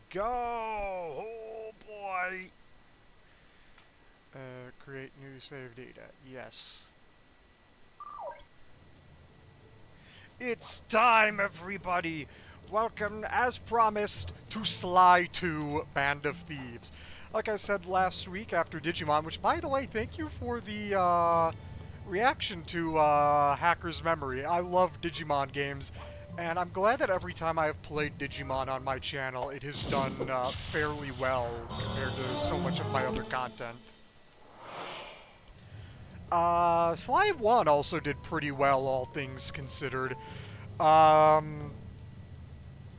go! Oh boy! Create new save data. Yes. It's time, everybody! Welcome, as promised, to Sly 2 Band of Thieves. Like I said last week after Digimon, which, by the way, thank you for the reaction to Hacker's Memory. I love Digimon games, and I'm glad that every time I have played Digimon on my channel, it has done fairly well compared to so much of my other content. Sly 1 also did pretty well, all things considered. Um,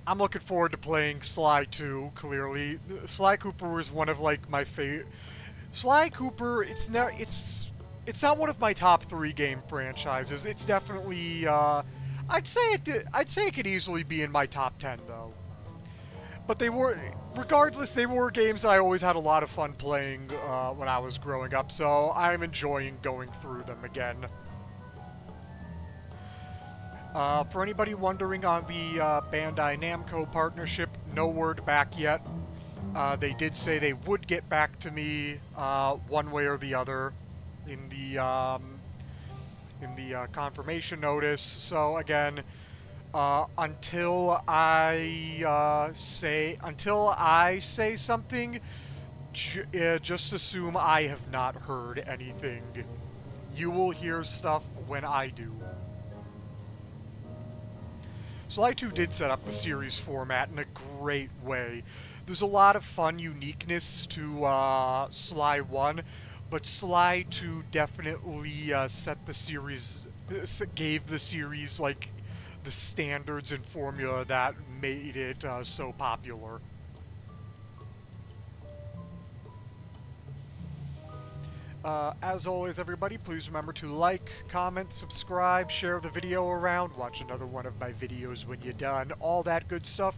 I'm looking forward to playing Sly 2, clearly. Sly Cooper was one of, like, my favorite... Sly Cooper, it's not one of my top 3 game franchises. It's definitely, I'd say it could easily be in my top 10, though. But regardless, they were games that I always had a lot of fun playing when I was growing up, so I'm enjoying going through them again. For anybody wondering on the Bandai Namco partnership, no word back yet. They did say they would get back to me one way or the other in the confirmation notice. So again, until I say something, just assume I have not heard anything. You will hear stuff when I do. Sly 2 did set up the series format in a great way. There's a lot of fun uniqueness to Sly 1, but Sly 2 definitely set the series, gave the series, like, the standards and formula that made it so popular. As always, everybody, please remember to like, comment, subscribe, share the video around, watch another one of my videos when you're done, all that good stuff.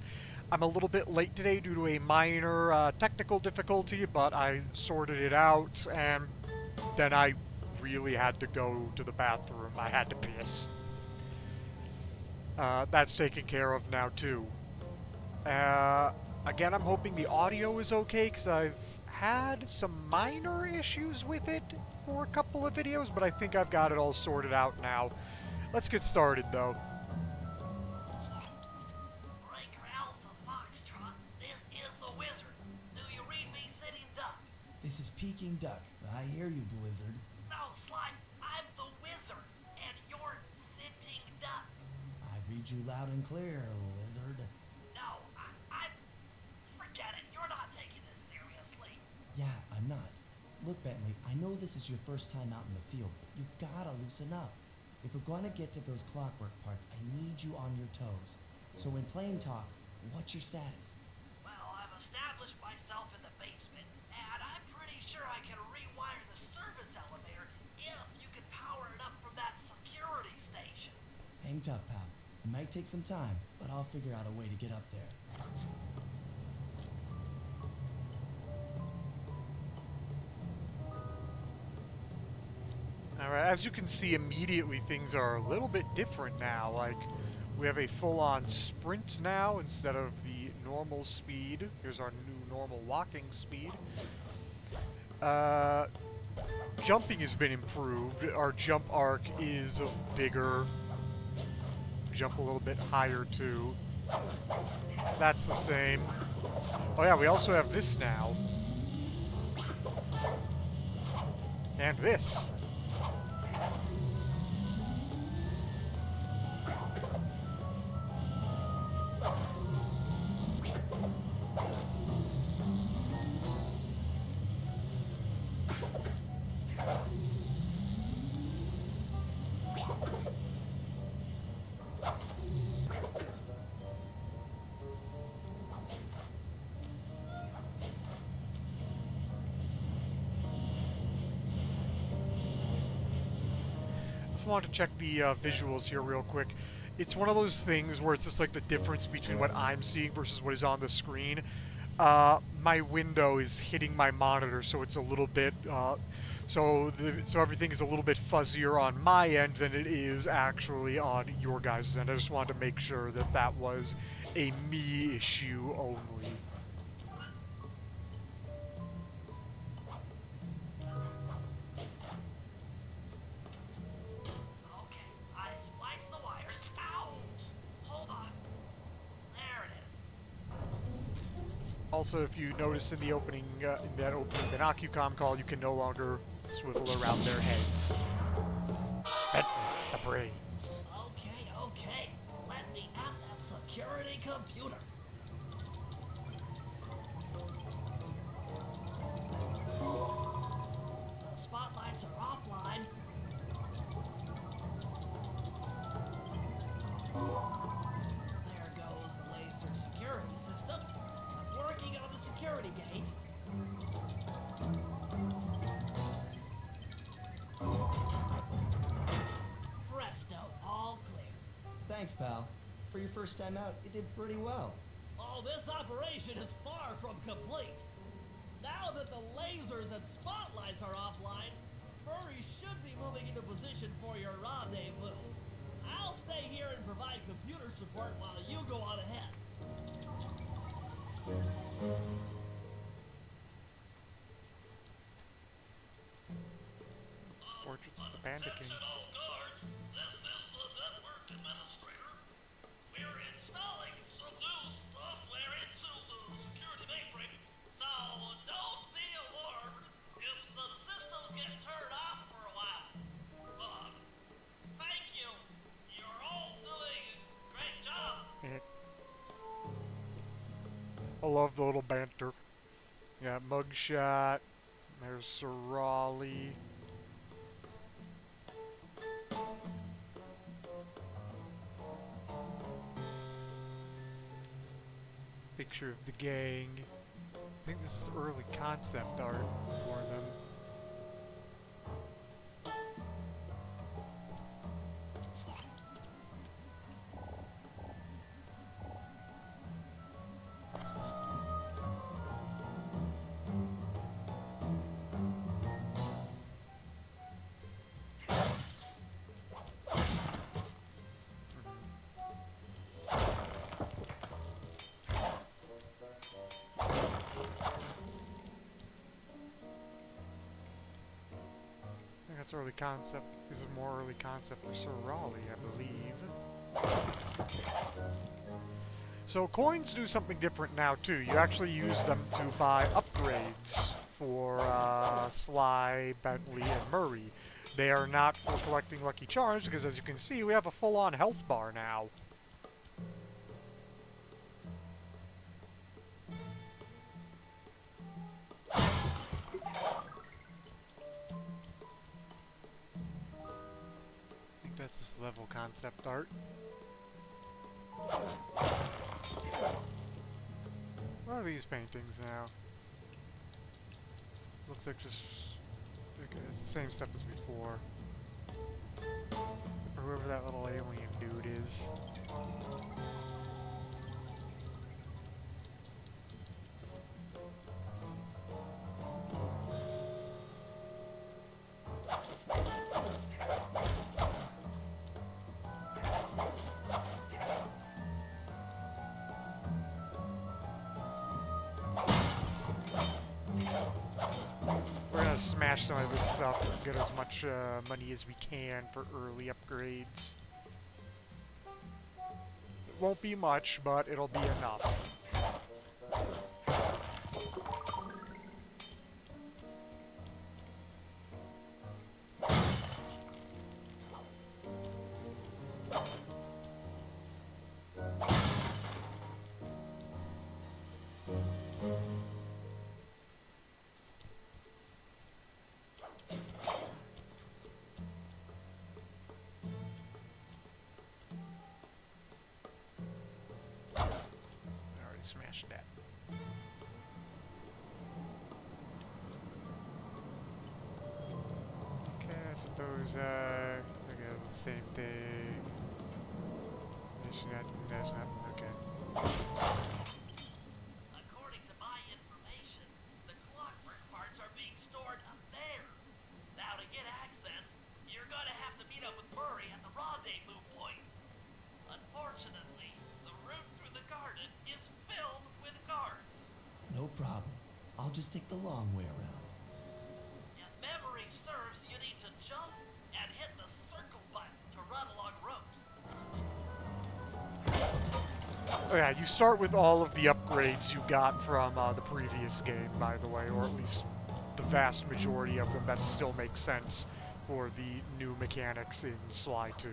I'm a little bit late today due to a minor technical difficulty, but I sorted it out, and then I really had to go to the bathroom. I had to piss. That's taken care of now, too. Again, I'm hoping the audio is okay, because I've had some minor issues with it for a couple of videos, but I think I've got it all sorted out now. Let's get started, though. This is Peking Duck. I hear you, Blizzard. No, Sly, I'm the wizard, and you're sitting duck. I read you loud and clear, Lizard. No, forget it. You're not taking this seriously. Yeah, I'm not. Look, Bentley, I know this is your first time out in the field, but you gotta loosen up. If we're gonna get to those clockwork parts, I need you on your toes. So in plain talk, what's your status? Well, I've established myself in the basement, and I'm pretty sure I can rewire the service elevator if you can power it up from that security station. Hang tough, pal. It might take some time, but I'll figure out a way to get up there. Alright, as you can see, immediately things are a little bit different now. Like, we have a full-on sprint now instead of the normal speed. Here's our new normal walking speed. Jumping has been improved. Our jump arc is bigger. Jump a little bit higher, too. That's the same. Oh yeah, we also have this now. And this. I want to check the visuals here real quick. It's one of those things where it's just like the difference between what I'm seeing versus what is on the screen. My window is hitting my monitor, so it's a little bit, so everything is a little bit fuzzier on my end than it is actually on your guys' end. I just wanted to make sure that that was a me issue only. Also, if you notice in the opening, in that opening Binocucom call, you can no longer swivel around their heads. Bentley, the brains. Okay, okay. Let me at that security computer. The spotlights are offline. There goes the laser security system. I'm working on the security gate. Presto, all clear. Thanks, pal. For your first time out, you did pretty well. Oh, this operation is far from complete. Now that the lasers and spotlights are offline, Murray should be moving into position for your rendezvous. I'll stay here and provide computer support while you go on ahead. Portraits of the Panda King. Attention all guards, this is the network administrator. We're installing some new software into the security mainframe, so don't be alarmed if some systems get turned off for a while. Thank you. You're all doing a great job. I love the little banter. Yeah, mugshot. There's Sir Raleigh. Picture of the gang. I think this is early concept art for them. I think that's early concept. This is more early concept for Sir Raleigh, I believe. So coins do something different now too. You actually use them to buy upgrades for Sly, Bentley, and Murray. They are not for collecting Lucky Charms because, as you can see, we have a full-on health bar now. That's this level concept art. What are these paintings now? Looks like just... it's the same stuff as before. Or whoever that little alien dude is. Smash some of this stuff and get as much money as we can for early upgrades. It won't be much, but it'll be enough. Smash that. Okay, I suppose, I guess the same thing. That's not, okay. According to my information, the clockwork parts are being stored up there. Now to get access, you're gonna have to meet up with Murray at the rendezvous point. Unfortunately, the route through the garden is filled with guards. No problem. I'll just take the long way around. If memory serves, you need to jump and hit the circle button to run along ropes. Yeah, you start with all of the upgrades you got from the previous game, by the way, or at least the vast majority of them that still make sense for the new mechanics in Sly 2.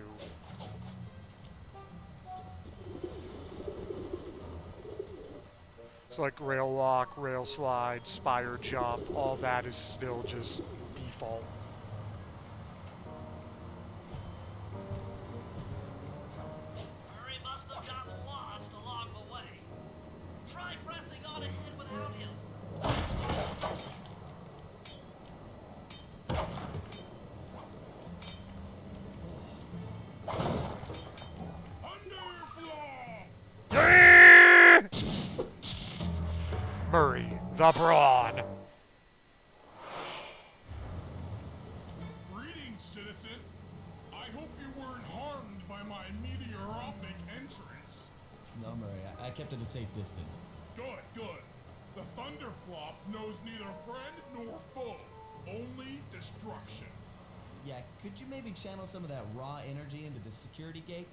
It's like rail lock, rail slide, spire jump, all that is still just default. Murray must have gotten lost along the way. Try pressing on ahead without him. Murray, the Brawn. Greetings, citizen. I hope you weren't harmed by my meteoropic entrance. No, Murray, I kept at a safe distance. Good, good. The Thunderflop knows neither friend nor foe, only destruction. Yeah, could you maybe channel some of that raw energy into the security gate?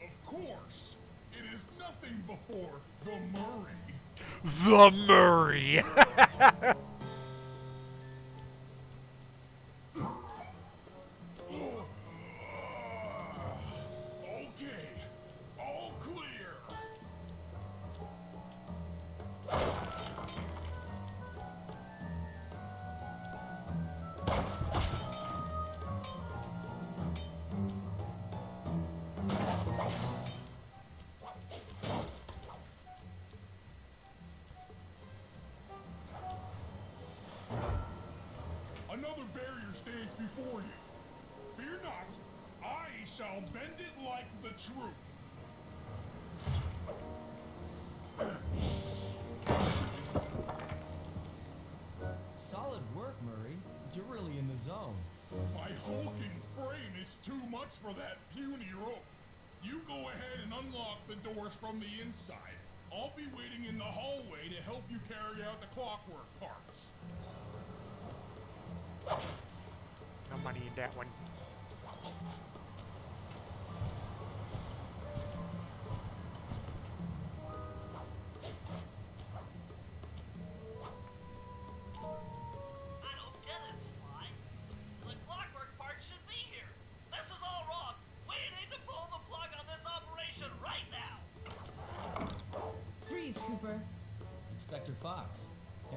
Of course, it is nothing before the Murray. The Murray. Okay, all clear. Another barrier stands before you. Fear not, I shall bend it like the truth. Solid work, Murray. You're really in the zone. My hulking frame is too much for that puny rope. You go ahead and unlock the doors from the inside. I'll be waiting in the hallway to help you carry out the clockwork parts. No money in that one. I don't get it, Sly. The clockwork part should be here. This is all wrong. We need to pull the plug on this operation right now. Freeze, Cooper. Inspector Fox,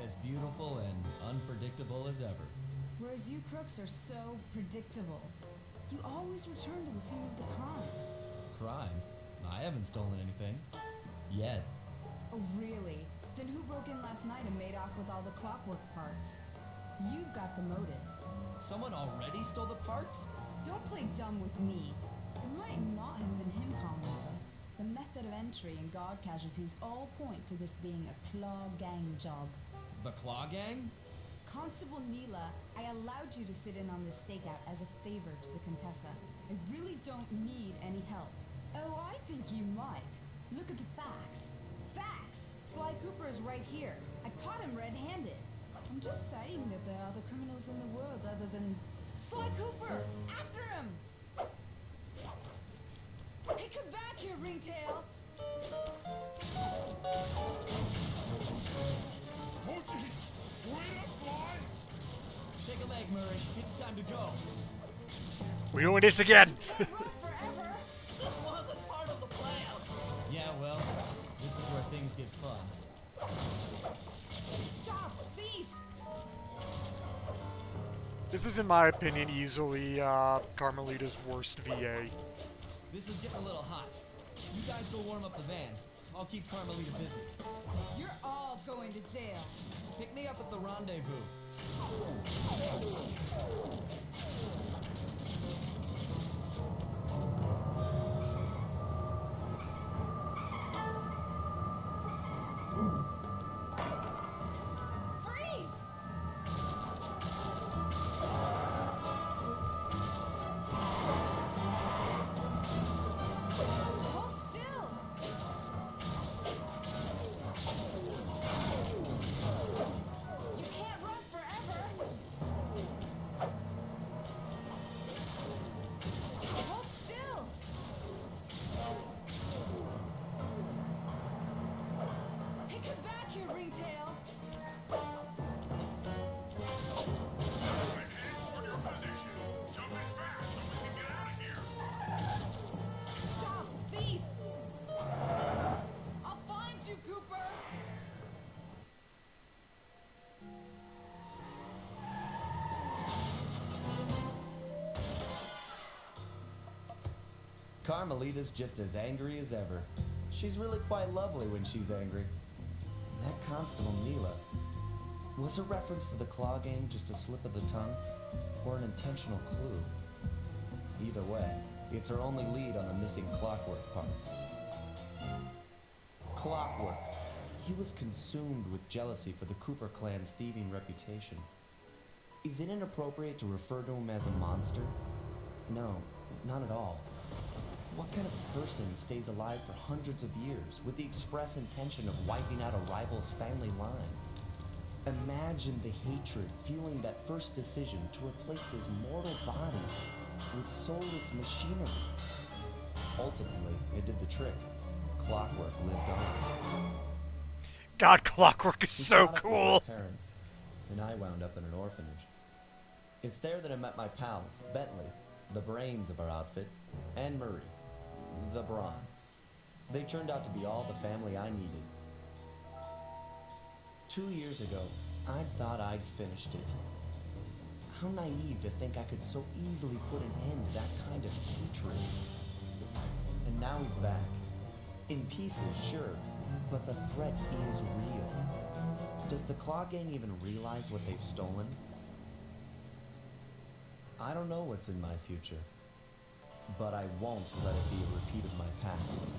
as beautiful and unpredictable as ever. Whereas you crooks are so predictable. You always return to the scene of the crime. Crime? I haven't stolen anything. Yet. Oh, really? Then who broke in last night and made off with all the clockwork parts? You've got the motive. Someone already stole the parts? Don't play dumb with me. It might not have been him, Carmelita. The method of entry and guard casualties all point to this being a Claw Gang job. The Claw Gang? Constable Neela, I allowed you to sit in on this stakeout as a favor to the Contessa. I really don't need any help. Oh, I think you might. Look at the facts. Facts! Sly Cooper is right here. I caught him red-handed. I'm just saying that there are other criminals in the world other than... Sly Cooper! After him! Hey, come back here, Ringtail! Mochi, wait up, Fly! Shake a leg, Murray. It's time to go. We're doing this again. Can't run forever! This wasn't part of the plan. Yeah, well, this is where things get fun. Stop! Thief! This is, in my opinion, easily Carmelita's worst VA. This is getting a little hot. You guys go warm up the van. I'll keep Carmelita busy. You're all going to jail. Pick me up at the rendezvous. Freeze! Hold still! You can't run forever! Carmelita's just as angry as ever. She's really quite lovely when she's angry. And that Constable Neela, was a reference to the claw game just a slip of the tongue, or an intentional clue? Either way, it's her only lead on the missing Clockwork parts. Clockwork. He was consumed with jealousy for the Cooper clan's thieving reputation. Is it inappropriate to refer to him as a monster? No, not at all. What kind of person stays alive for hundreds of years with the express intention of wiping out a rival's family line? Imagine the hatred fueling that first decision to replace his mortal body with soulless machinery. Ultimately, it did the trick. Clockwork lived on. God, Clockwork is He so caught up with cool. my parents, and I wound up in an orphanage. It's there that I met my pals, Bentley, the brains of our outfit, and Murray, the brawn. They turned out to be all the family I needed. 2 years ago, I thought I'd finished it. How naive to think I could so easily put an end to that kind of hatred. And now he's back. In pieces, sure, but the threat is real. Does the Claw Gang even realize what they've stolen? I don't know what's in my future, but I won't let it be a repeat of my past.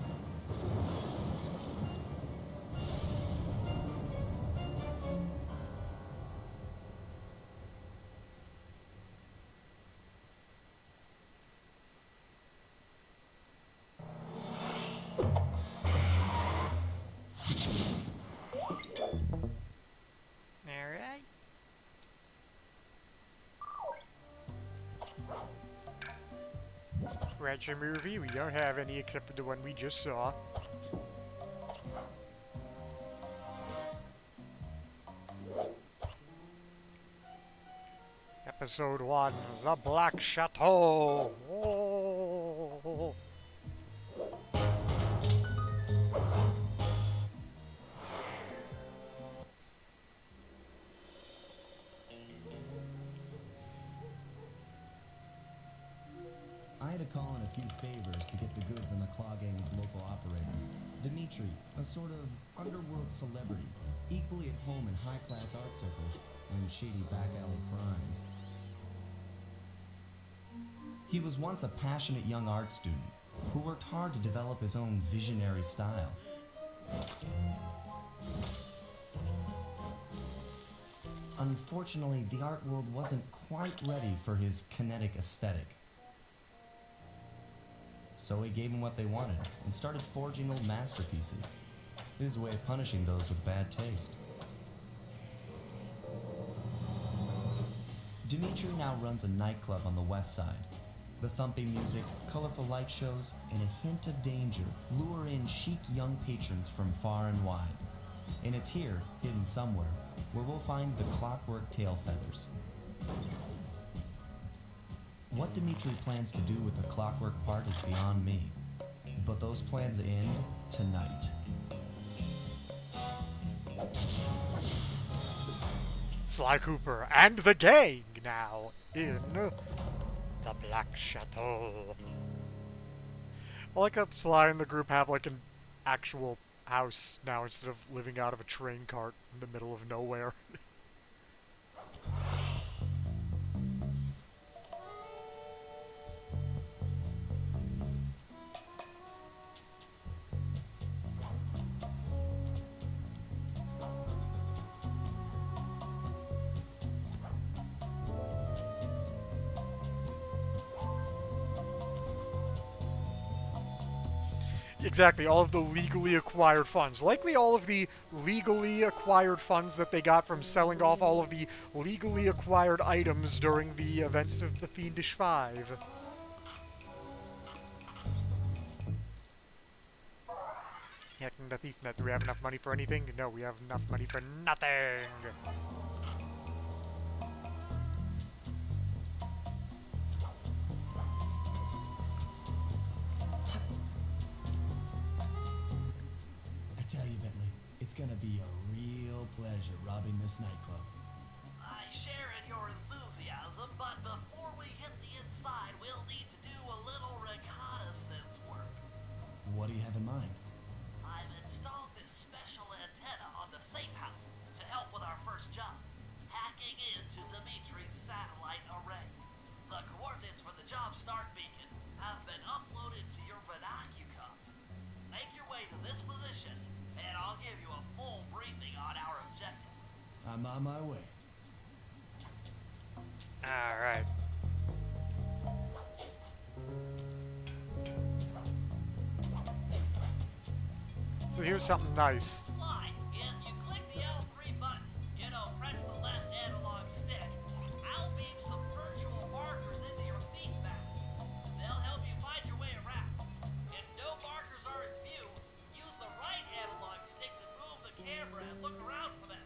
Alright. Retro movie, we don't have any except for the one we just saw. Episode 1, The Black Chateau. Oh. I had to call in a few favors to get the goods on the Claw Gang's local operator. Dimitri, a sort of underworld celebrity, equally at home in high-class art circles and shady back-alley crimes. He was once a passionate young art student who worked hard to develop his own visionary style. Unfortunately, the art world wasn't quite ready for his kinetic aesthetic. So he gave them what they wanted and started forging old masterpieces. His way of punishing those with bad taste. Dimitri now runs a nightclub on the west side. The thumping music, colorful light shows, and a hint of danger lure in chic young patrons from far and wide. And it's here, hidden somewhere, where we'll find the Clockwork tail feathers. What Dimitri plans to do with the Clockwork part is beyond me. But those plans end tonight. Sly Cooper and the gang now in The Black Chateau. I like how Sly and the group have like an actual house now instead of living out of a train cart in the middle of nowhere. Exactly, all of the legally acquired funds. Likely all of the legally acquired funds that they got from selling off all of the legally acquired items during the events of the Fiendish Five. Hacking the thief net. Do we have enough money for anything? No, we have enough money for nothing! I tell you, Bentley, it's gonna be a real pleasure robbing this nightclub. I share in your enthusiasm, but before we hit the inside, we'll need to do a little reconnaissance I'm on my way. Alright. So here's something nice. Why? If you click the L3 button, press the left analog stick, I'll beam some virtual markers into your feedback. They'll help you find your way around. If no markers are in view, use the right analog stick to move the camera and look around for them.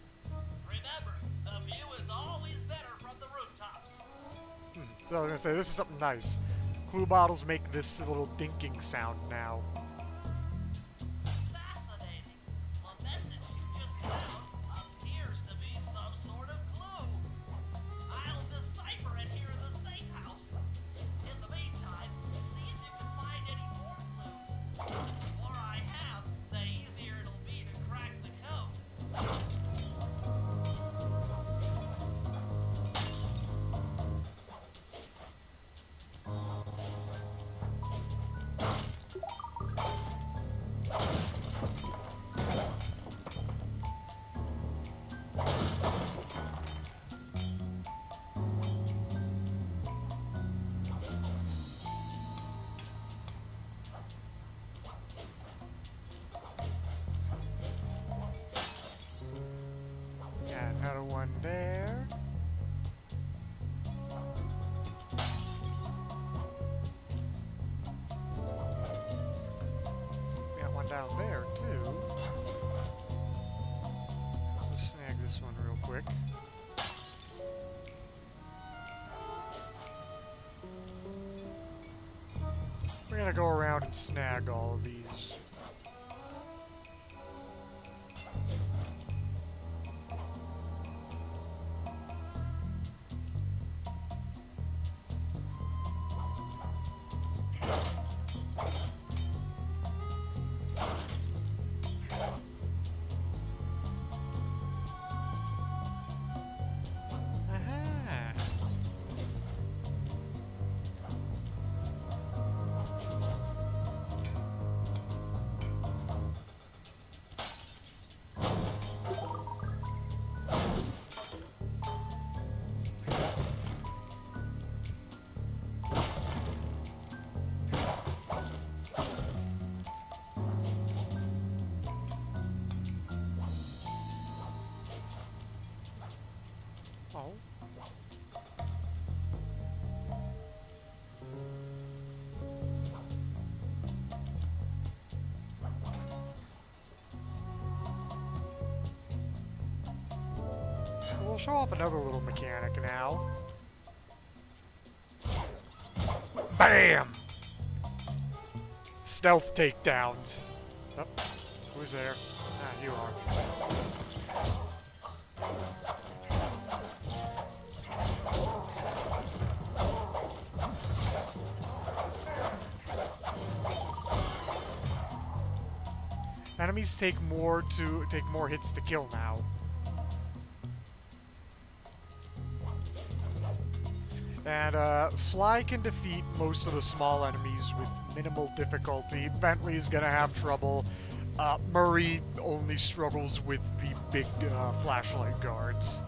Remember, the view is always better from the rooftops. So I was gonna say, this is something nice. Clue bottles make this little dinking sound now. Fascinating. The message you just found appears to be some sort of clue. I'll decipher it here in the safe house. In the meantime, see if you can find any more clues. The more I have, the easier it'll be to crack the code. Yeah, another one there. We got one down there, too. Let's snag this one real quick. We're gonna go around and snag all of these. Aha! Oh. We'll show off another little mechanic now. BAM! Stealth takedowns. Oh, who's there? Ah, you are. Enemies take more hits to kill now. And Sly can defeat most of the small enemies with minimal difficulty. Bentley's gonna have trouble. Murray only struggles with the big flashlight guards.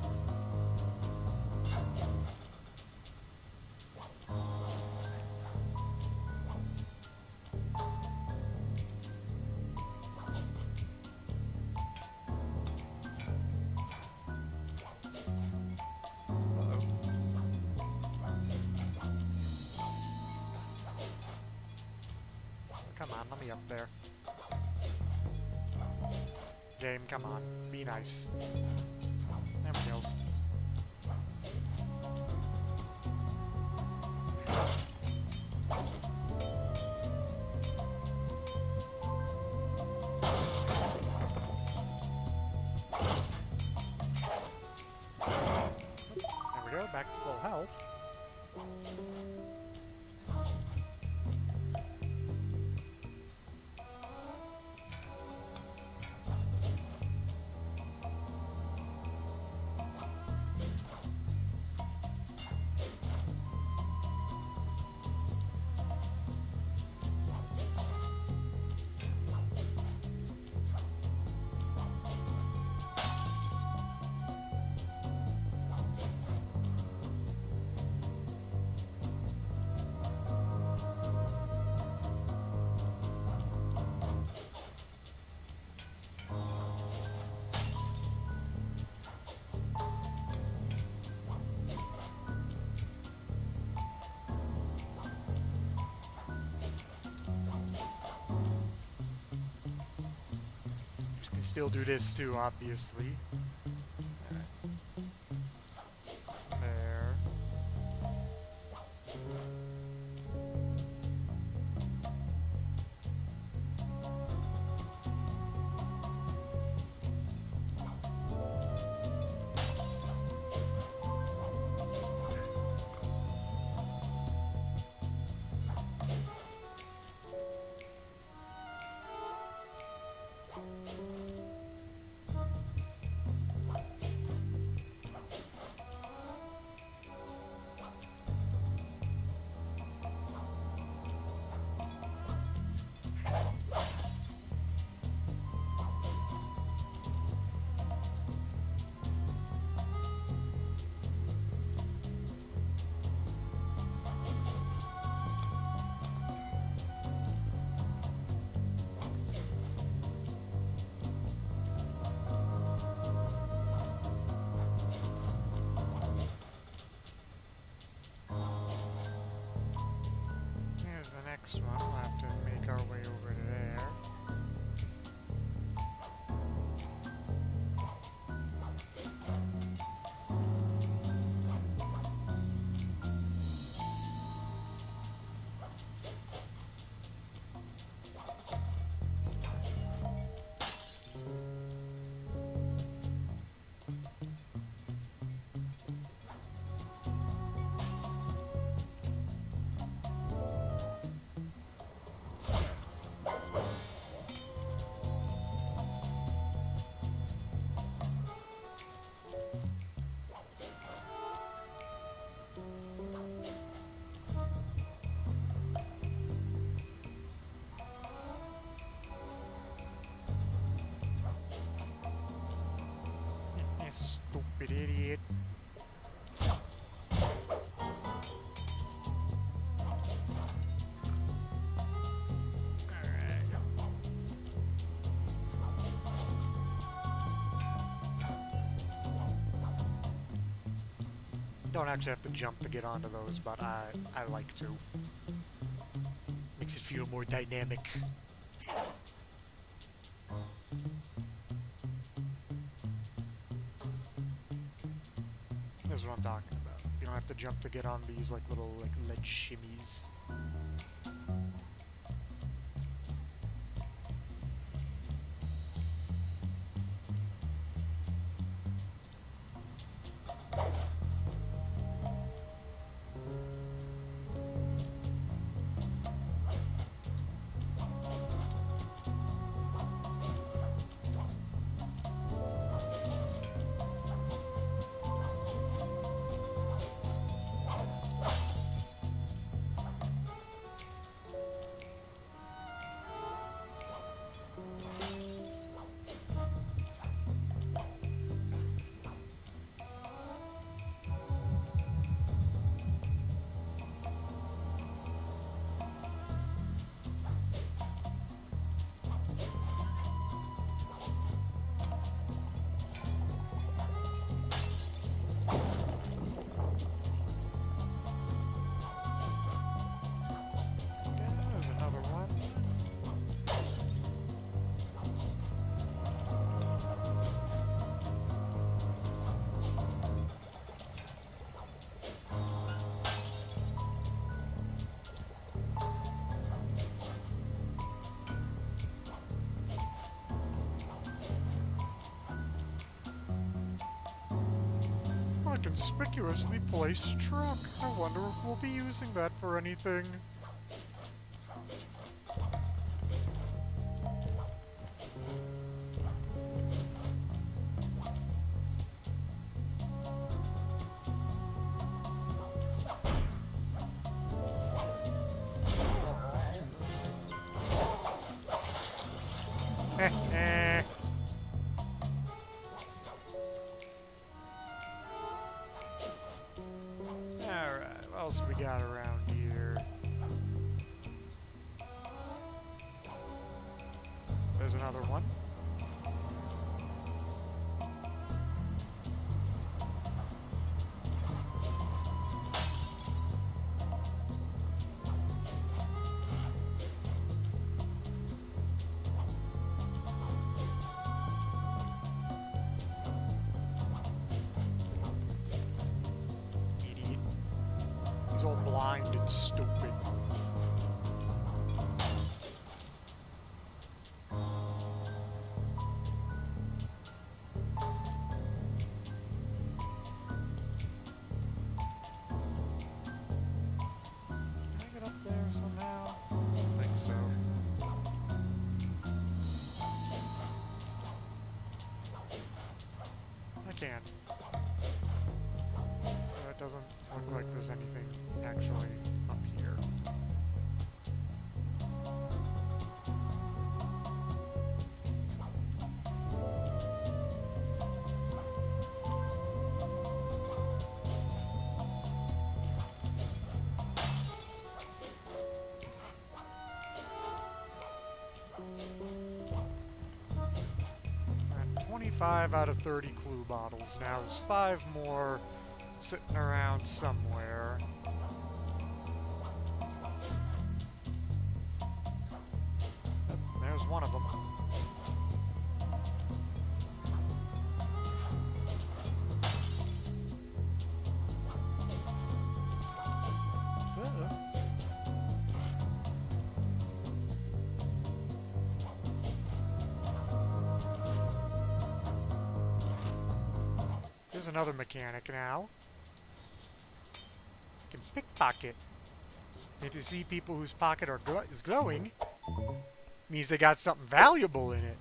Come on, let me up there. Game, come on. Be nice. There we go. There we go, back to full health. still do this too, obviously. There. Here's the next one. We'll have to make our way over to there. You stupid idiot. Don't actually have to jump to get onto those, but I like to. Makes it feel more dynamic. This is what I'm talking about. You don't have to jump to get on these like little like ledge shimmies. There's another one. A conspicuously placed truck. I wonder if we'll be using that for anything. Alright, what else we got around here? There's another one. He's all blind and stupid. Can I get up there somehow? I don't think so. I can. It doesn't look like there's anything actually up here. At 25 out of 30 clue bottles. Now there's 5 more sitting around somewhere. Yep, there's one of them. There's another mechanic now. Can pickpocket. If you see people whose pocket is glowing, means they got something valuable in it.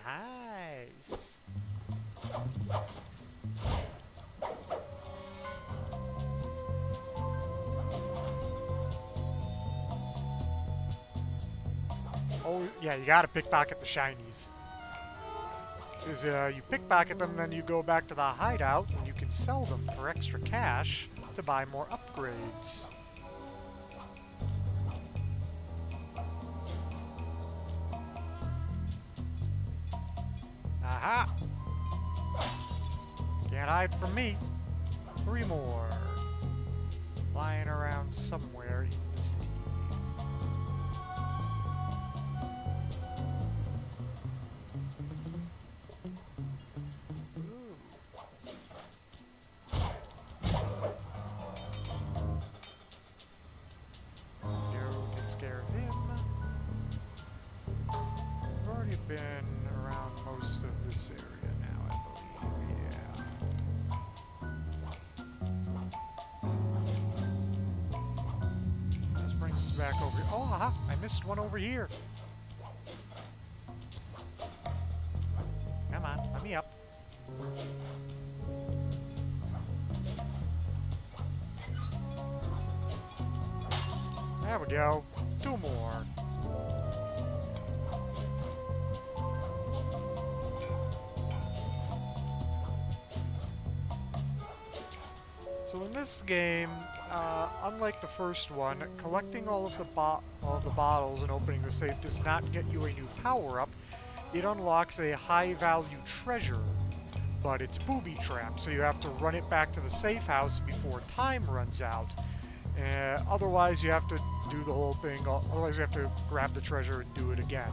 Nice. Oh, yeah, you gotta pickpocket the shinies. Because you pickpocket them, then you go back to the hideout, and you can sell them for extra cash to buy more upgrades. Aha! Can't hide from me. 3 more. Flying around somewhere in the city. You can scare him. I've already been around most of this area now, I believe. Yeah. This brings us back over here. Oh, aha! I missed one over here. Come on, let me up. There we go. 2 more. So in this game, unlike the first one, collecting all of the bottles and opening the safe does not get you a new power-up. It unlocks a high-value treasure, but it's booby-trapped, so you have to run it back to the safe house before time runs out. Otherwise, you have to do the whole thing. Otherwise, you have to grab the treasure and do it again.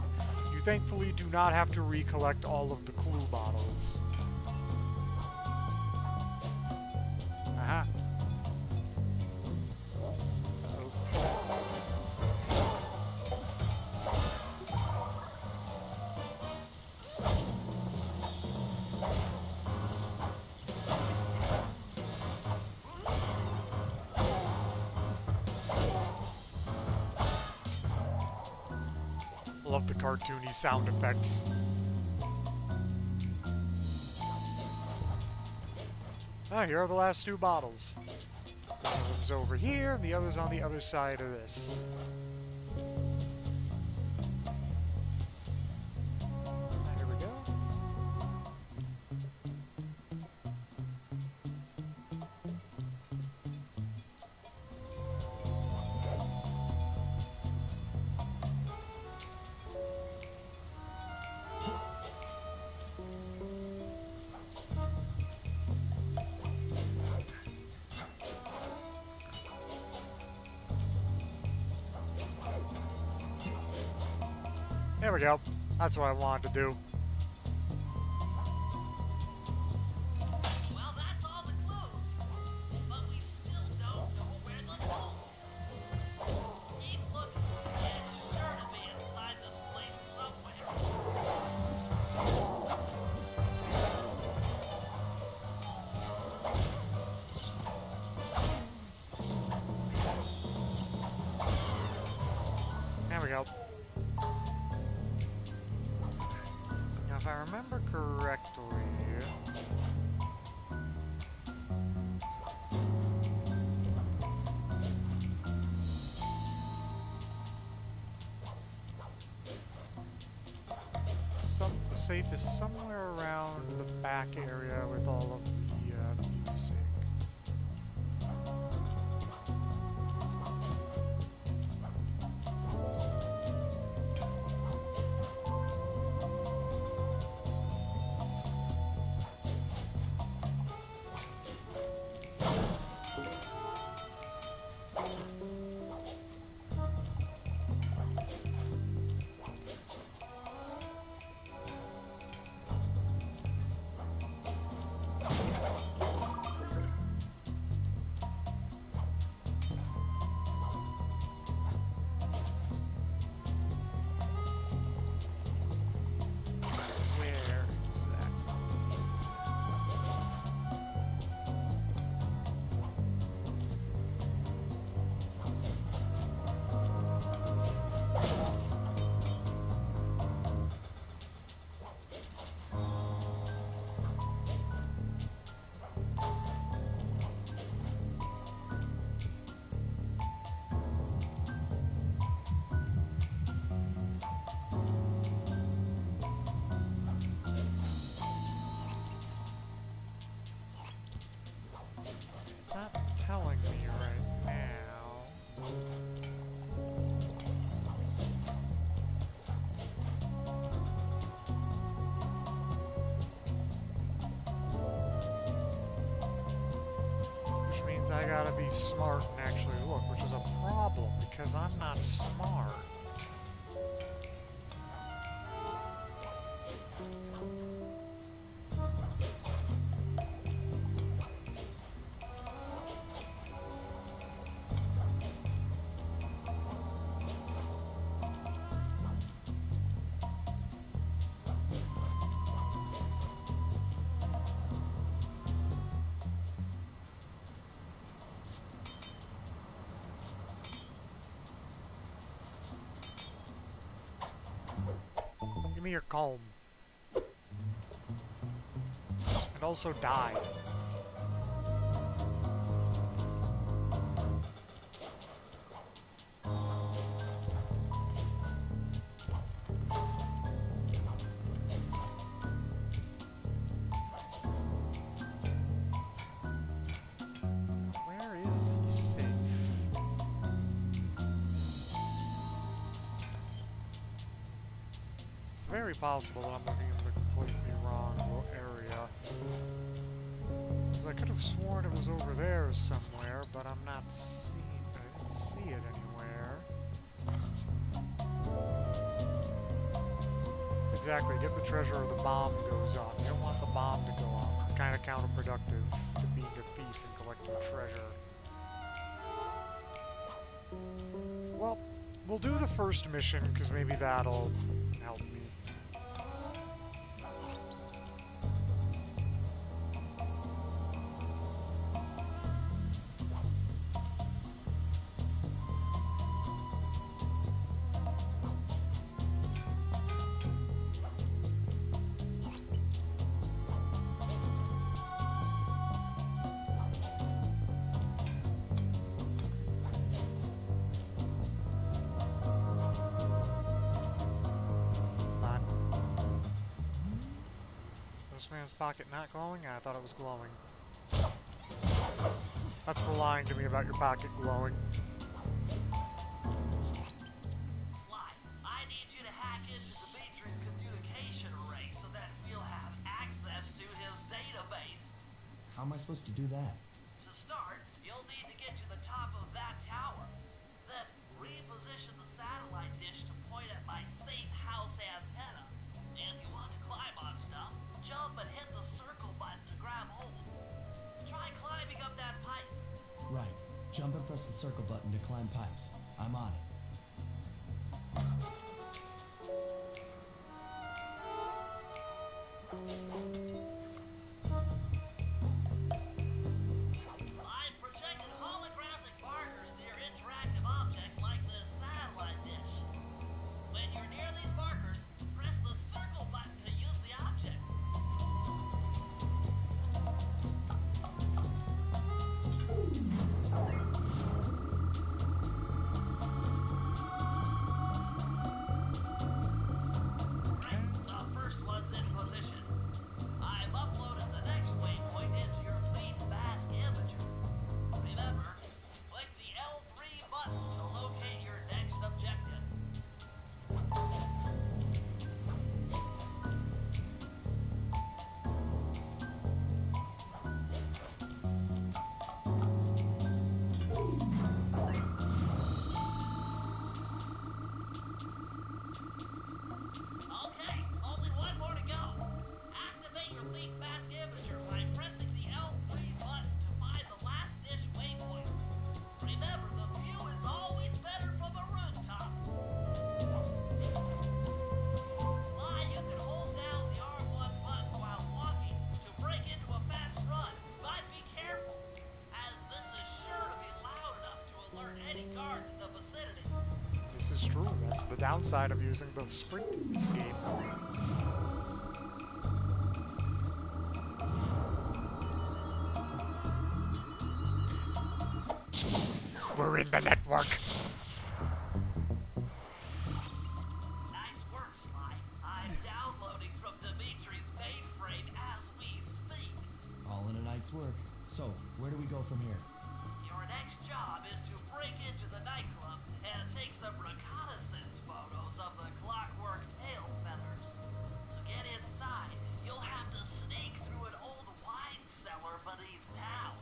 You thankfully do not have to recollect all of the clue bottles. Aha. Love the cartoony sound effects. Ah, here are the last 2 bottles. One of them's over here, and the other's on the other side of this. There we go. There we go. That's what I wanted to do. Well, that's all the clues. But we still don't know where the gold is. Keep looking. It's sure to be inside this place somewhere. There we go. Now, if I remember correctly... the safe is somewhere around the back area with all of the music. Where exactly? It's not telling me right now. Which means I gotta be smart and actually look, which is a problem because I'm not smart. Give me your comb. And also die. Where is the safe? It's very possible that I'm looking in the completely wrong area. I could have sworn it was over there somewhere, but I'm not seeing it. I didn't see it anywhere. Exactly, get the treasure or the bomb goes off. You don't want the bomb to go off. It's kind of counterproductive to being a thief and collecting treasure. Well, we'll do the first mission, because maybe that'll help me. This man's pocket not glowing? I thought it was glowing. That's for lying to me about your pocket glowing. Sly, I need you to hack into Dimitri's communication array so that we'll have access to his database. How am I supposed to do that? To start, you'll need to get to the top of that tower. Then reposition the satellite dish to point at my safe house press the circle button to climb pipes. I'm on it. I've projected holographic markers near interactive objects like this satellite dish. When you're near these markers, press the circle button to use the object. The first one's in position. I've uploaded the next waypoint into your fleet fast imager. Remember, click the L3 button to locate your next objective. Okay, only one more to go. Activate your fleet fast imager by pressing the L3 button to find the last dish waypoint. Remember, the view is always better from a rooftop. Sly, you can hold down the R1 button while walking to break into a fast run, but be careful, as this is sure to be loud enough to alert any guards in the vicinity. This is true. That's the downside of using the sprint scheme. We're in the network. Nice work, Sly. I'm downloading from Dimitri's mainframe as we speak. All in a night's work. So, where do we go from here? Your next job is to break into the nightclub and take some reconnaissance photos of the clockwork tail feathers. To get inside, you'll have to sneak through an old wine cellar beneath town.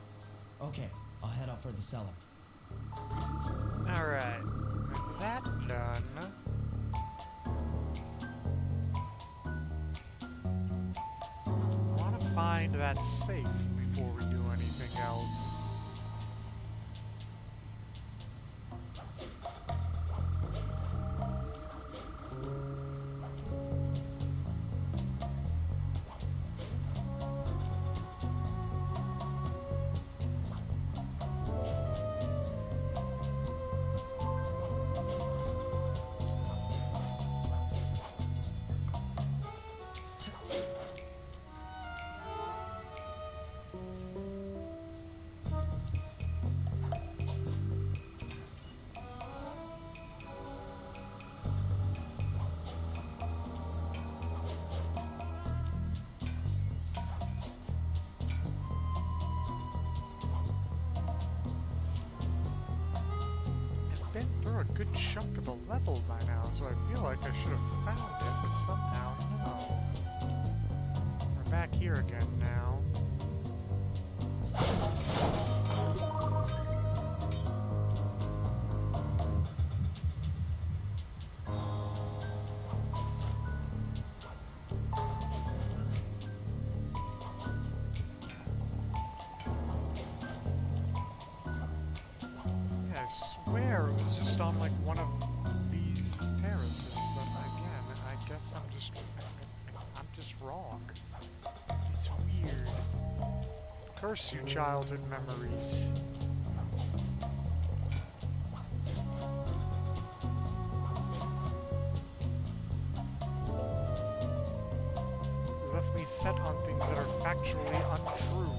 Okay, I'll head up for the cellar. Alright. With that done. I want to find that safe before we do anything else. Been through a good chunk of the level by now, so I feel like I should have found it, but somehow no. We're back here again now. Yeah, I swear it was just on like one of these terraces, but again, I guess I'm just wrong. It's weird. Curse you, childhood memories. You left me set on things that are factually untrue.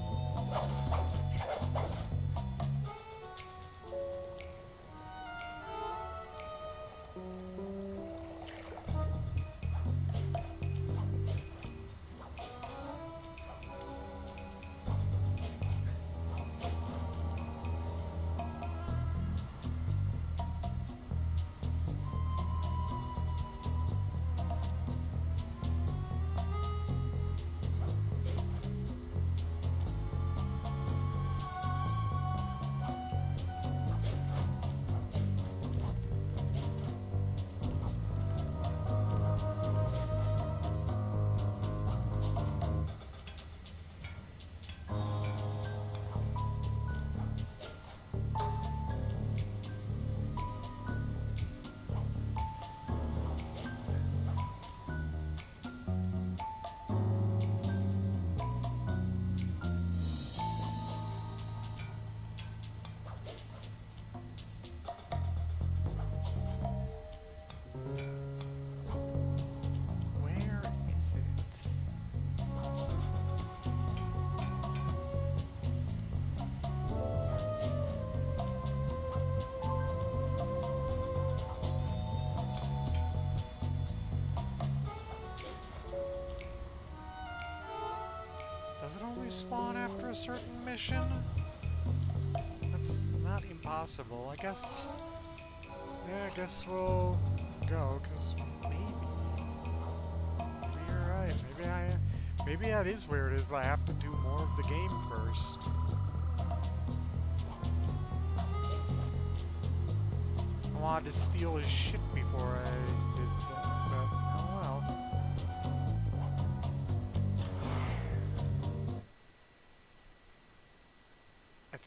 automatically spawn after a certain mission? That's not impossible. I guess... Yeah, I guess we'll go, because maybe you're right. Maybe that is where it is, but I have to do more of the game first. I wanted to steal his shit before I did that, but oh well. I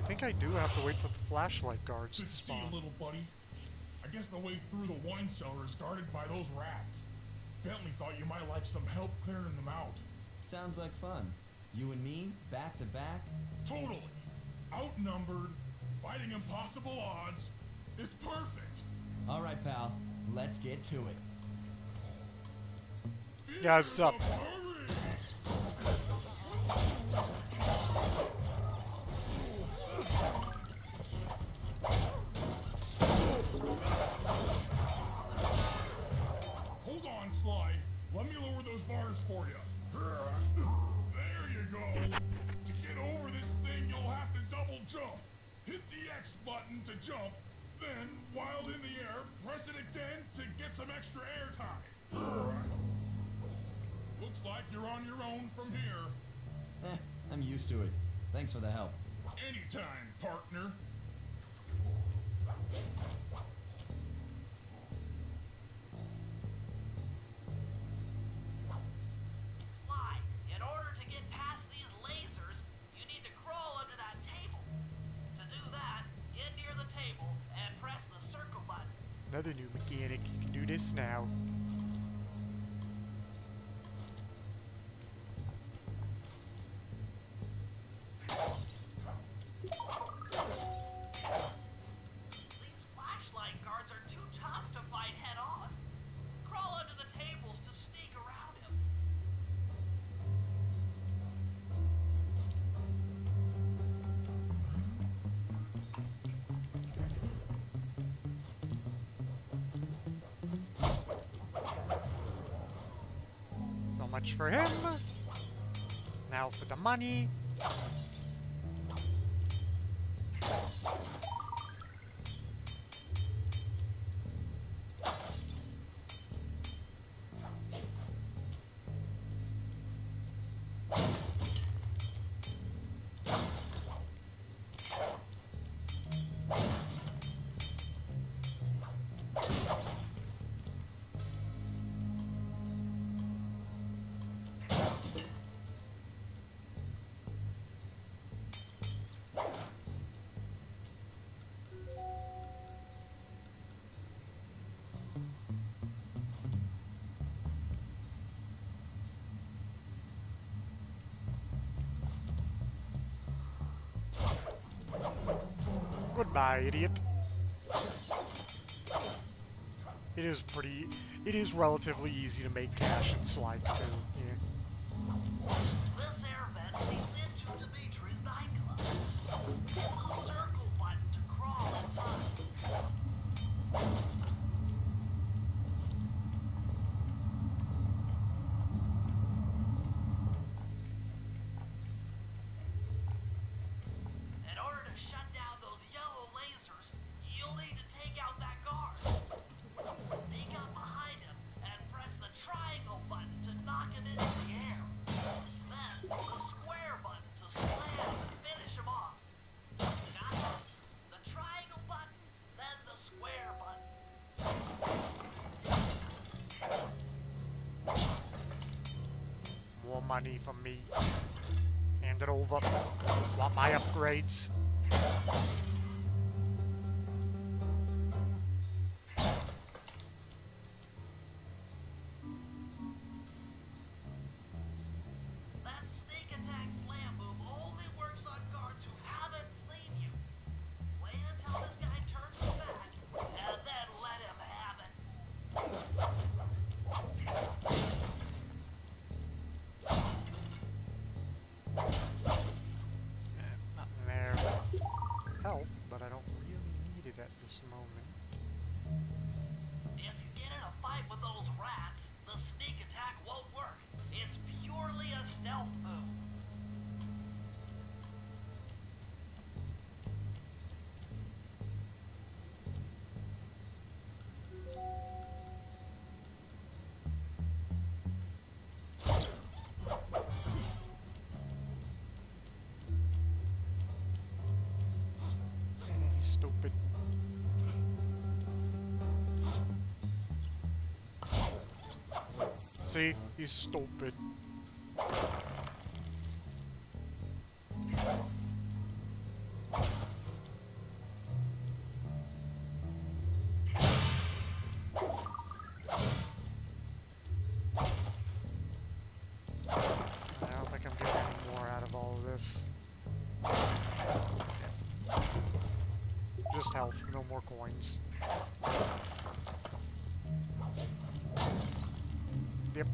think I do have to wait for the flashlight guards Good to to see you, spawn. little buddy. I guess the way through the wine cellar is guarded by those rats. Bentley thought you might like some help clearing them out. Sounds like fun. You and me, back to back? Totally. Outnumbered, fighting impossible odds. It's perfect. All right, pal. Let's get to it. Yeah, what's up? Hold on, Sly. Let me lower those bars for you. There you go. To get over this thing, you'll have to double jump. Hit the X button to jump, then, while in the air, press it again to get some extra air time. Looks like you're on your own from here. I'm used to it. Thanks for the help. Anytime, partner. Sly, in order to get past these lasers, you need to crawl under that table. To do that, get near the table and press the circle button. Another new mechanic. You can do this now. These flashlight guards are too tough to fight head on. Crawl under the tables to sneak around him. So much for him. Now for the money. Goodbye, idiot. It is relatively easy to make cash in Slide 2. Yeah. This air vent leads into Dimitri's nightclub. Hit the circle button to crawl inside. In order to shut down those yellow lasers, you'll need to take out that guard. Sneak up behind him and press the triangle button to knock him into the air. Then the square button to slam and finish him off. Got it? The triangle button, then the square button. More money from me. Hand it over. Want my upgrades? That sneak attack slam move only works on guards who haven't seen you. Wait until this guy turns his back, and then let him have it. Nothing there. Help. See? He's stupid. I don't think I'm getting any more out of all of this. Just health, no more coins. Yep.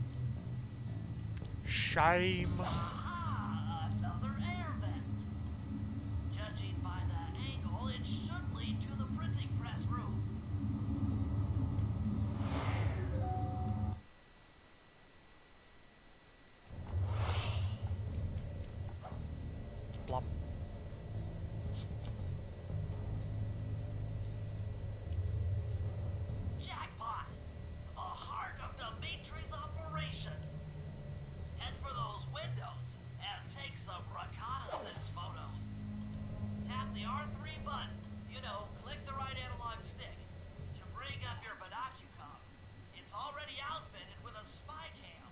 Shame. Aha! Another air vent. Judging by the angle, it should lead to the printing press room. Blop. Jackpot! The heart of Dimitri's operation. Head for those windows and take some reconnaissance photos. Tap the R3 button, you know, click the right analog stick, to bring up your binocular. It's already outfitted with a spy cam.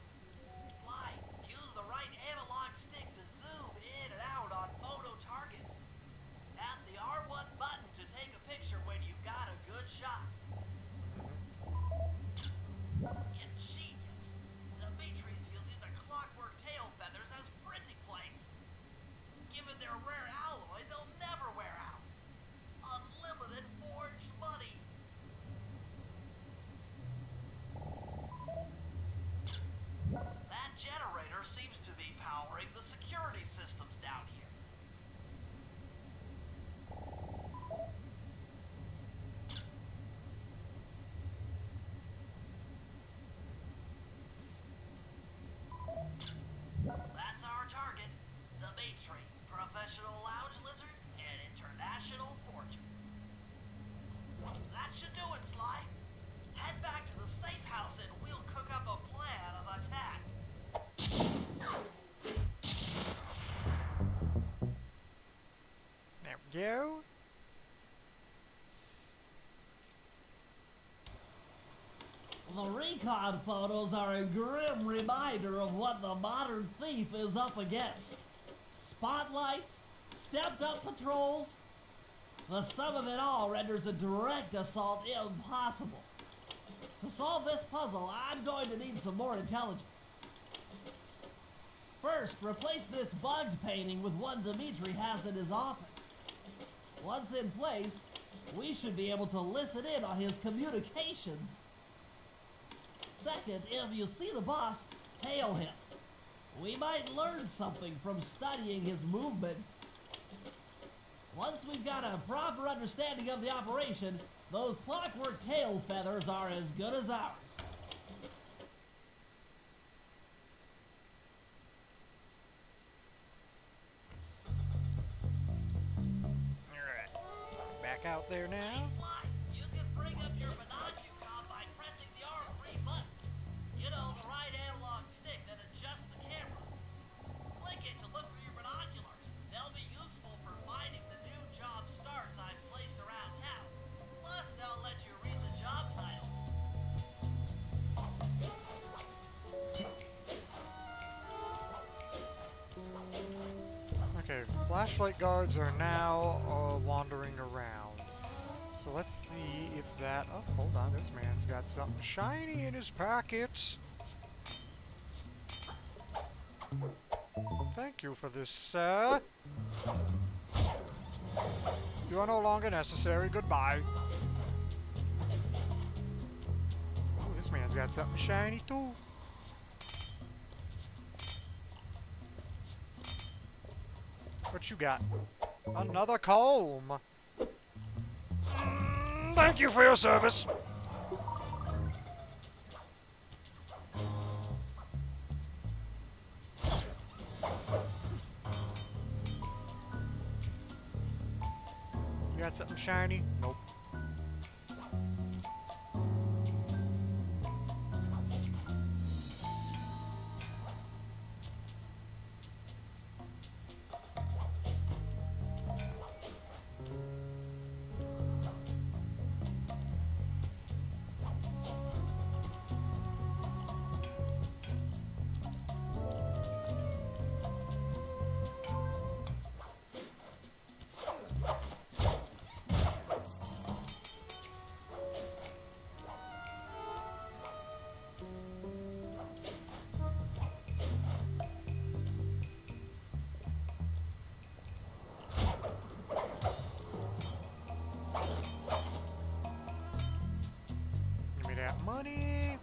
Fly, use the right analog stick to zoom in and out on photo targets. Tap the R1 button to take a picture when you've got a good shot. Ingenious. Dimitri's using the clockwork tail feathers as printing plates. Given their rare alloy, they'll never wear out. Unlimited forged money. That generator seems to be powering the security systems down here. That's our target. Dimitri, professional lounge lizard, and international fortune. That should do it, Sly. Head back to the safe house and we'll cook up a plan of attack. There we go. The recon photos are a grim reminder of what the modern thief is up against. Spotlights, stepped up patrols. The sum of it all renders a direct assault impossible. To solve this puzzle, I'm going to need some more intelligence. First, replace this bugged painting with one Dimitri has in his office. Once in place, we should be able to listen in on his communications. Second, if you see the boss, tail him. We might learn something from studying his movements. Once we've got a proper understanding of the operation, those clockwork tail feathers are as good as ours. Alright. Back out there now. Fly, you can bring up your binocular by pressing the R3 button. You know, the right analog stick that adjusts the camera. Click it to look for your binoculars. They'll be useful for finding the new job starts I've placed around town. Plus, they'll let you read the job title. Okay, flashlight guards are now wandering around. So let's see if that... Oh, hold on, this man's got something shiny in his pockets. Thank you for this, sir. You are no longer necessary. Goodbye. Oh, this man's got something shiny, too. What you got? Another comb. Thank you for your service. You got something shiny? Nope. money.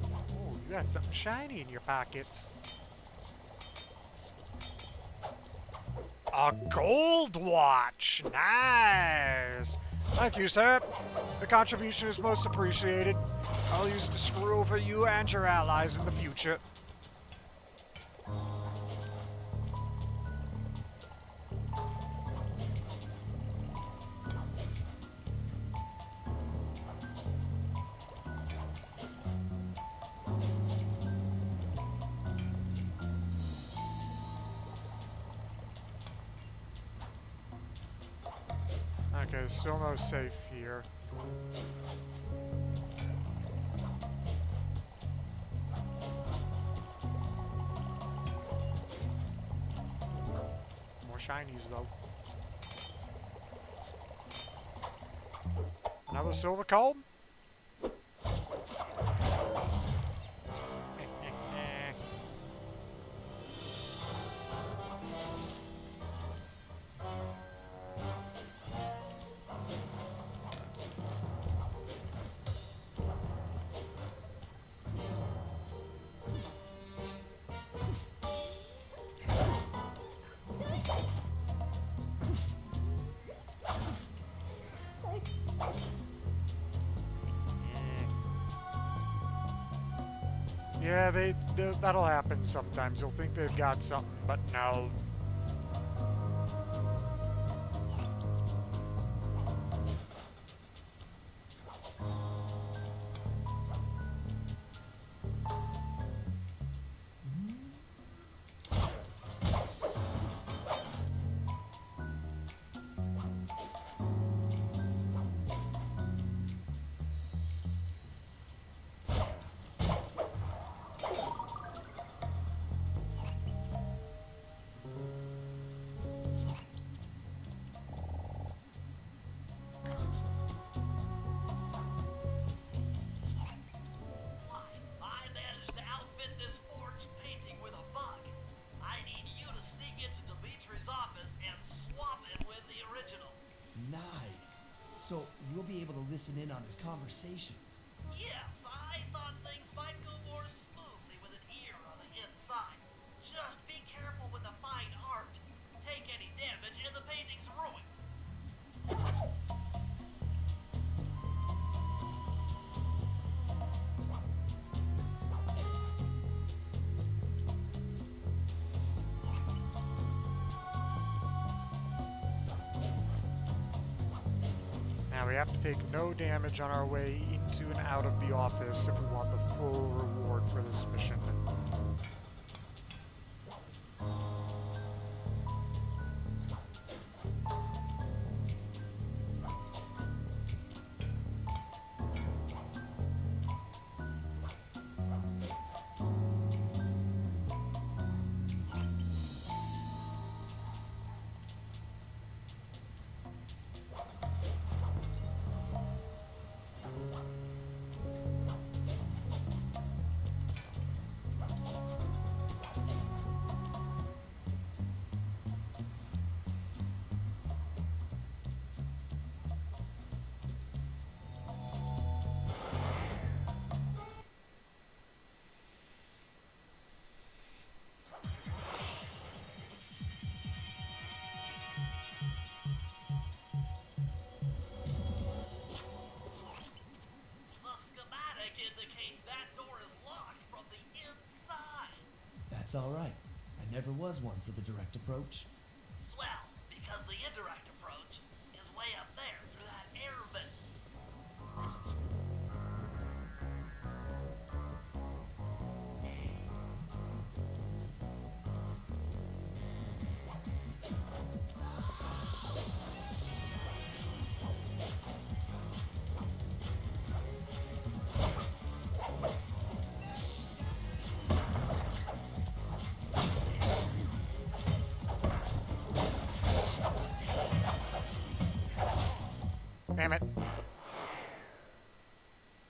Oh, you got something shiny in your pockets. A gold watch! Nice! Thank you, sir. The contribution is most appreciated. I'll use it to screw over you and your allies in the future. Okay, still no safe here. More shinies, though. Another silver comb? Yeah, that'll happen sometimes. You'll think they've got something, but no. I managed to outfit this forged painting with a bug. I need you to sneak into Dimitri's office and swap it with the original. Nice. So you'll be able to listen in on his conversations. Yes, I thought things might go more smoothly with an ear on the inside. Just be careful with the fine art. Take any damage and the painting's ruined. Now we have to take no damage on our way into and out of the office if we want the full reward for this mission. The schematic indicates that door is locked from the inside. That's all right. I never was one for the direct approach. Swell, because the indirect approach is way up there through that air vent. Damn it.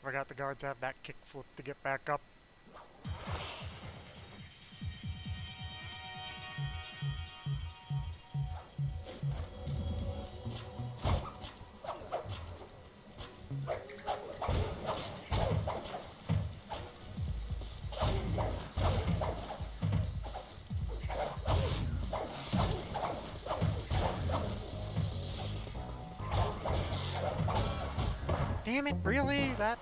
Forgot the guards have that kickflip to get back up. Damn it, really? That...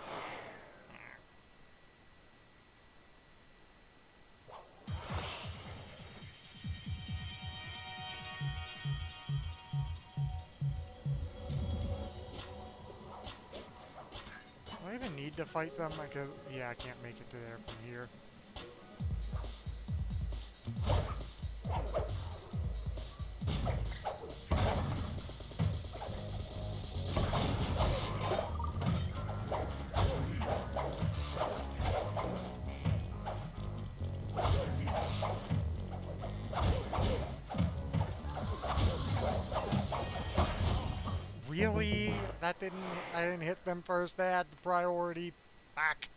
Do I even need to fight them? Yeah, I can't make it to there from here. Really? I didn't hit them first. They had the priority. Fuck.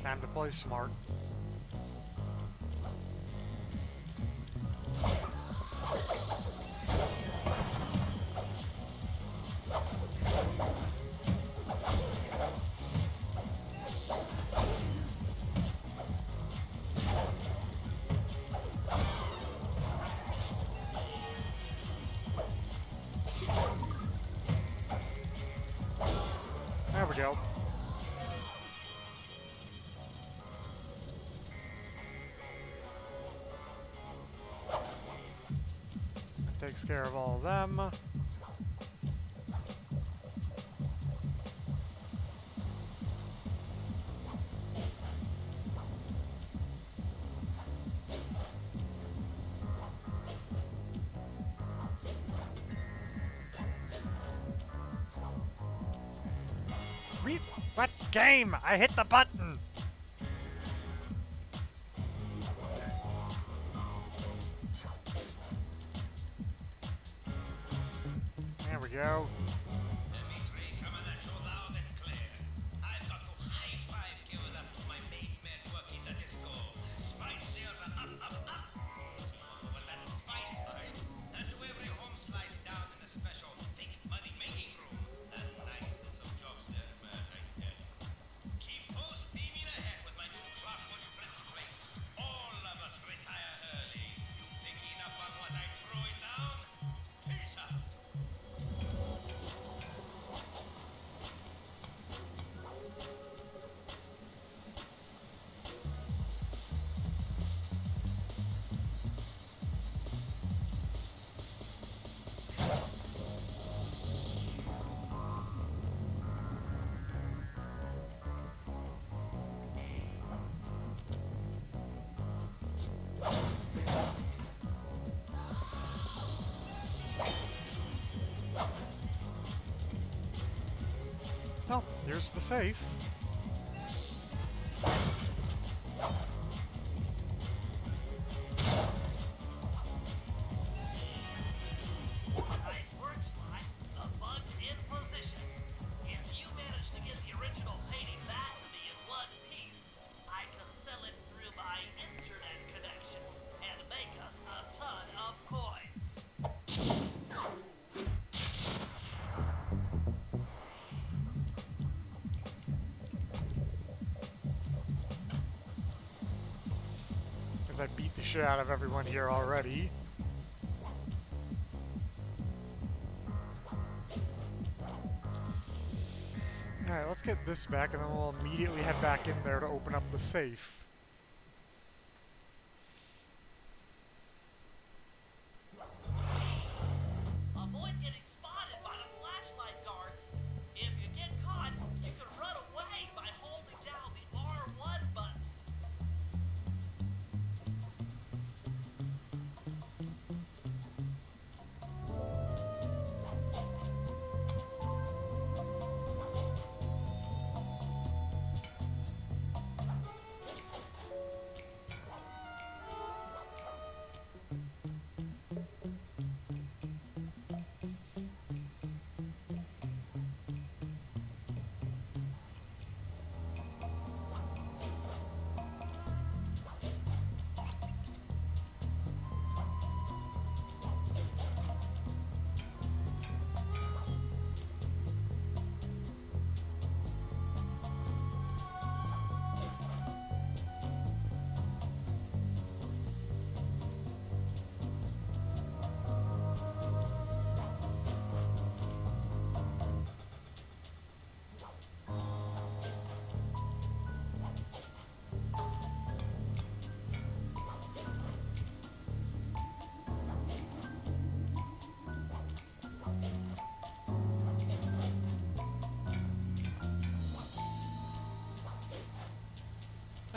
Time to play smart. There we go. Takes care of all of them. What game? I hit the button! There we go. Dimitri, coming at you loud and clear. I've got to high-five give it up to my main men working the disco. Spice sales are up. But that spice pipe, and to every home slice down in the special big money-making room. And nice little jobs there, man, I tell you. Keep full steaming ahead with my new clockwork print plates. All of us retire early. You picking up on what I'm throwing down? Peace out. Oh, here's the safe. Nice work, Sly. The bug's in position. If you manage to get the original painting back to me in one piece, I can sell it through my internet connections and make us a ton of coins. Because I beat the shit out of everyone here already. Alright, let's get this back and then we'll immediately head back in there to open up the safe. Avoid getting spotted by the flashlight guards. If you get caught, you can run away by holding down the R1 button.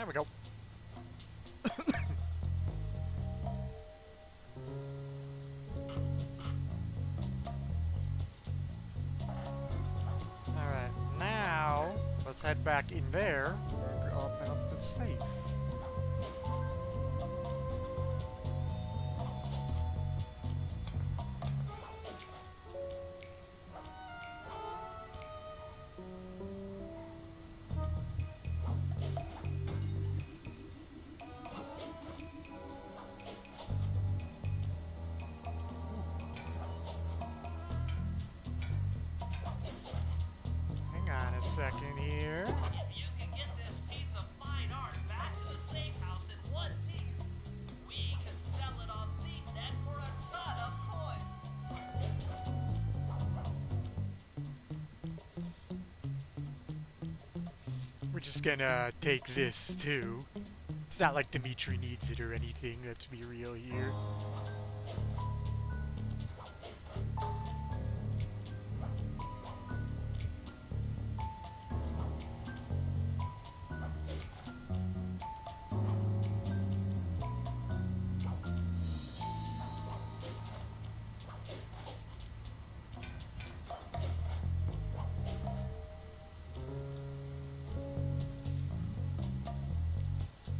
There we go. Alright, now let's head back in there and open up the safe. Hang on a second here. If you can get this piece of fine art back to the safe house in one piece, we can sell it on ThemeNet for a ton of coins. We're just gonna take this too. It's not like Dimitri needs it or anything, let's be real here.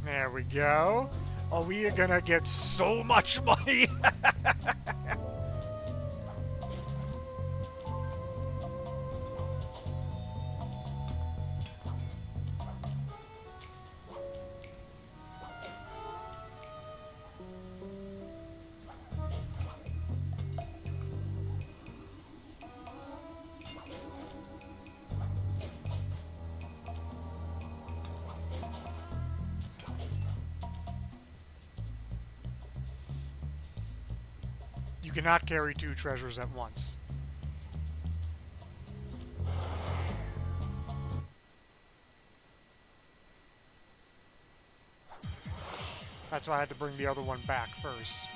There we go. Oh, we are gonna get so much money. You cannot carry two treasures at once. That's why I had to bring the other one back first.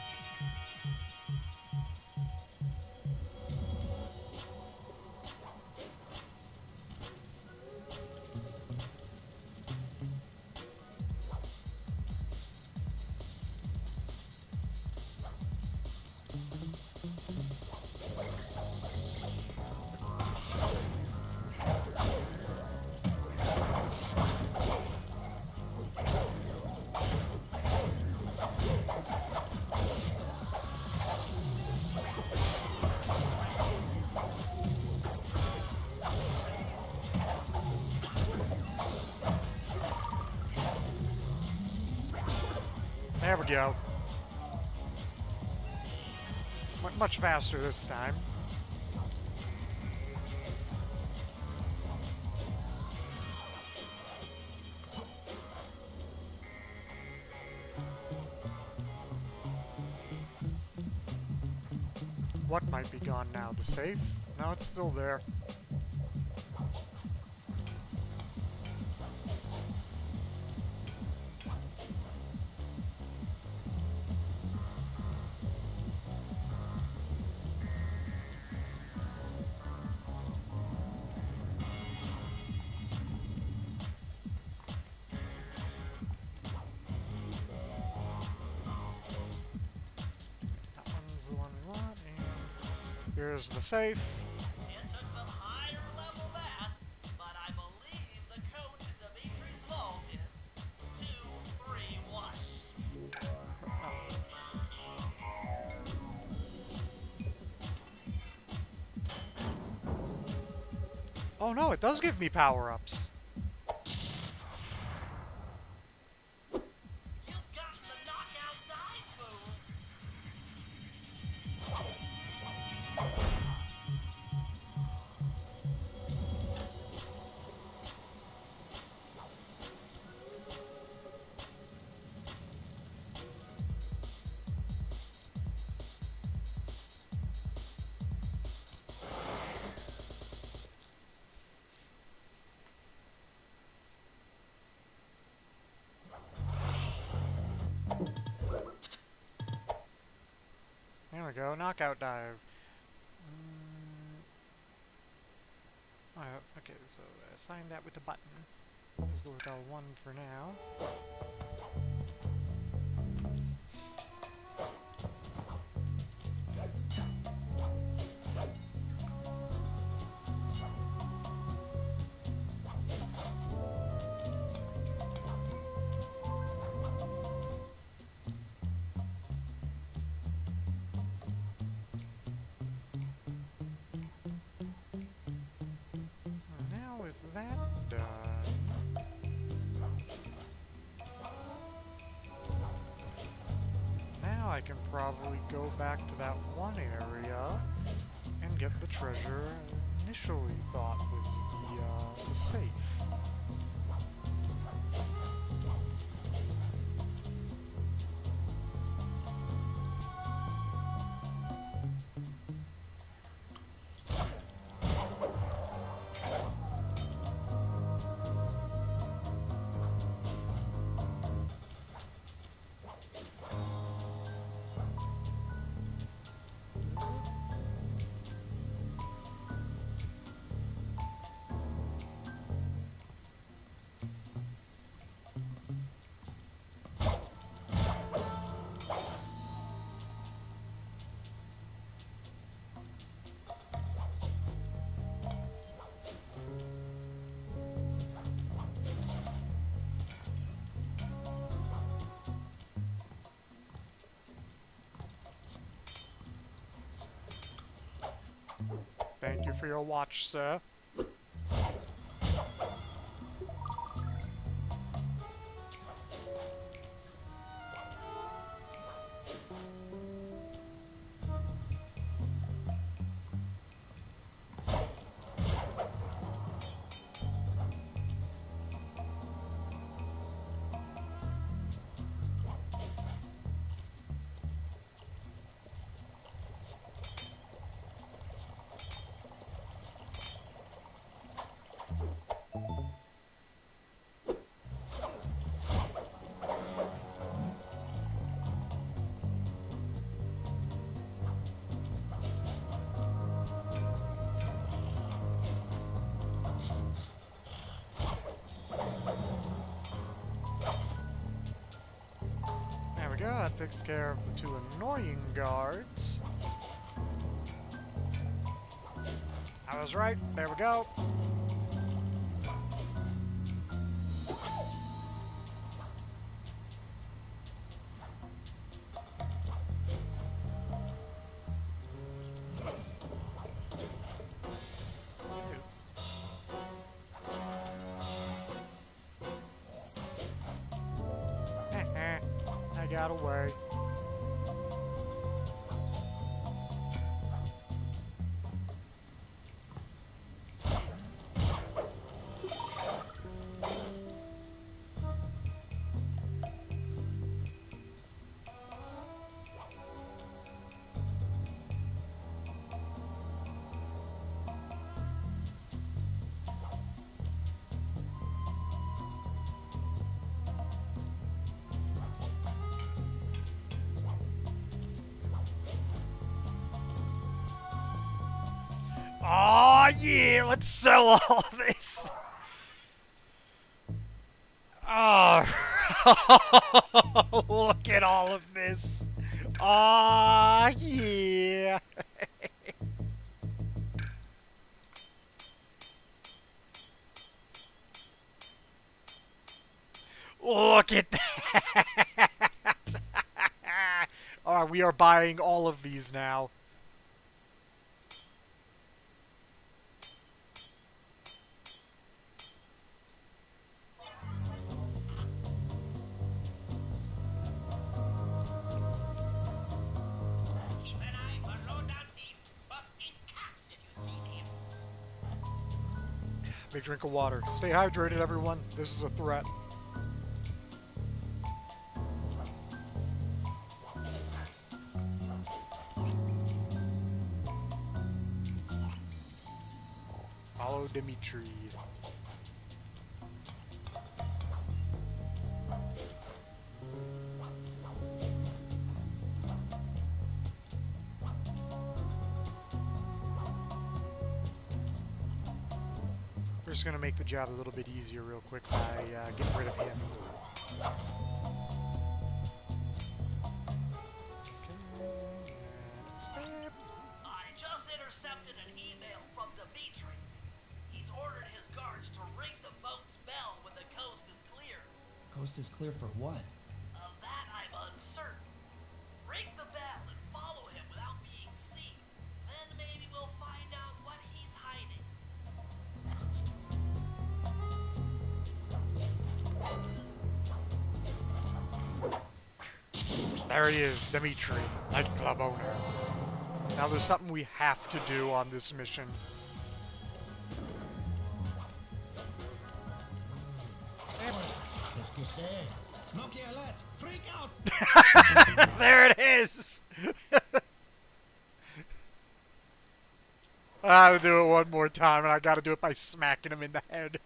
There we go. Much faster this time. What might be gone now? The safe? No, it's still there. That one's the one we want, and here's the safe. It took some higher level math, but I believe the code to Dimitri's vault is 231. Oh no, it does give me power-ups. You've got the knockout dive move. There we go, knockout dive. Oh, okay, so assign that with the button. Let's go with L1 for now. Now with that done, now I can probably go back to that one area and get the treasure I initially thought was the safe. Thank you for your watch, sir. There we go, that takes care of the two annoying guards. I was right, there we go. I got away. Aw, yeah, let's sell all this. Oh, look at all of this. Aw, yeah. Look at that. Alright, we are buying all of these now. Keep an eye for low-down thief. Bust in caps if you see him. Big drink of water. Stay hydrated, everyone. This is a threat. Follow Dimitri. We're just gonna make the job a little bit easier real quick by getting rid of him. I just intercepted an email from Dimitri. He's ordered his guards to ring the boat's bell when the coast is clear. Coast is clear for what? Of that I'm uncertain. Ring the bell and follow him without being seen. Then maybe we'll find out what he's hiding. There he is, Dimitri, nightclub owner. Now there's something we have to do on this mission. Qu'est-ce que c'est? Smoky alert! Freak out! There it is! I'll do it one more time, and I gotta do it by smacking him in the head.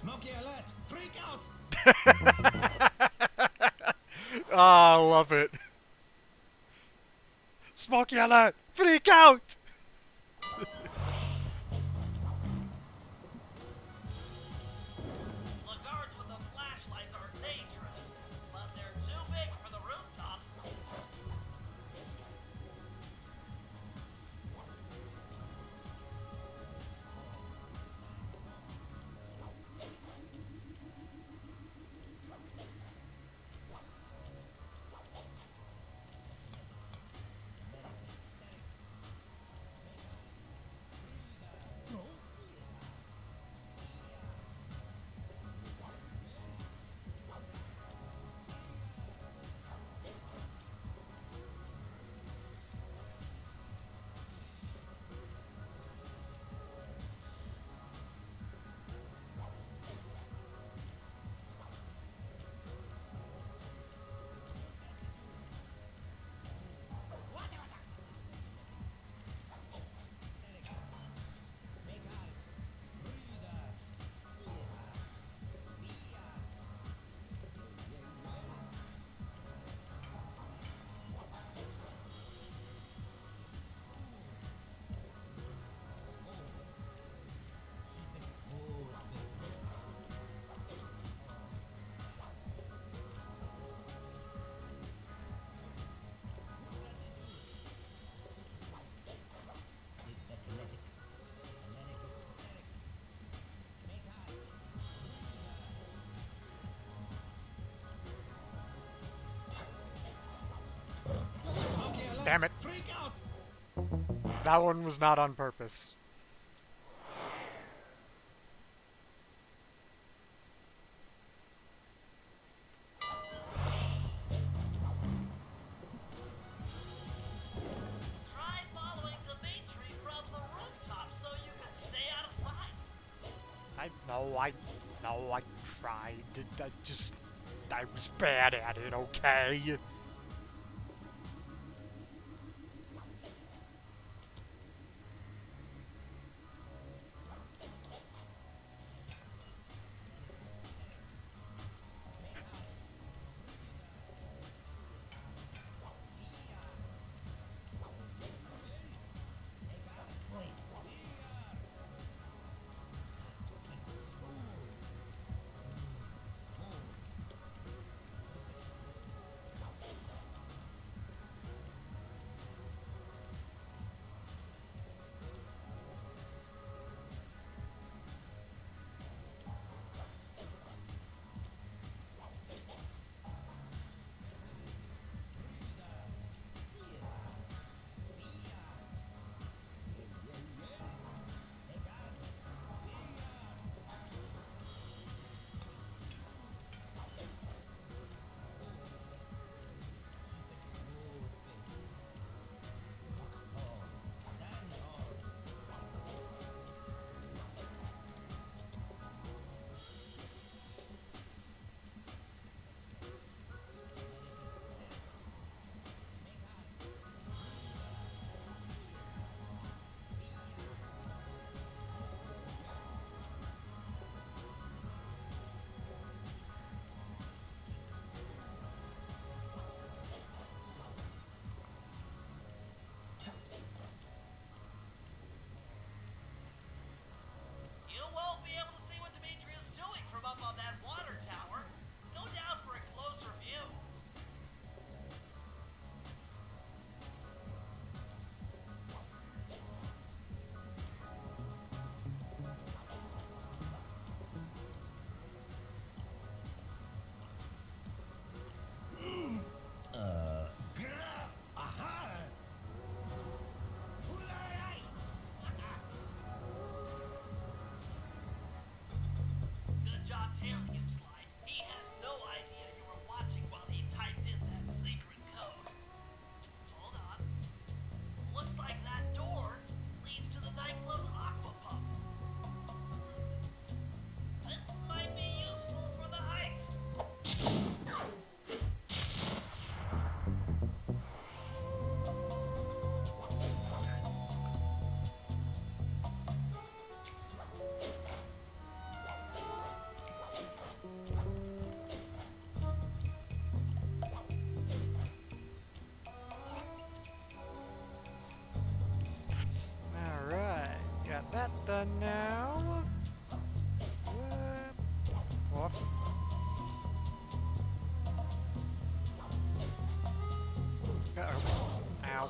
Smoky alert! Freak out! Ah, I love it. Smoky alert! Freak out! The guards with the flashlights are dangerous, but they're too big for the rooftops. Damn it. Freak out! That one was not on purpose. Try following Dimitri from the rooftop so you can stay out of sight. I tried. I was bad at it, okay? What the now? What? Uh-oh. Ow.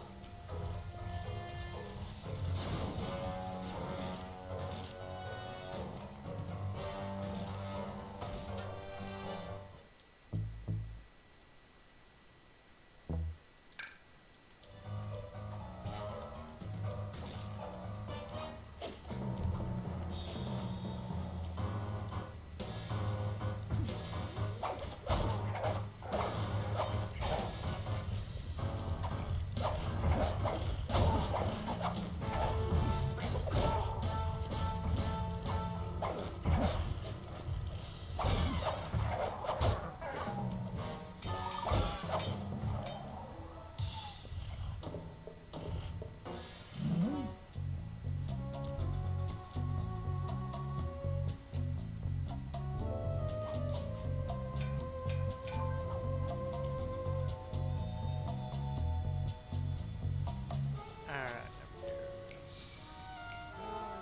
Alright,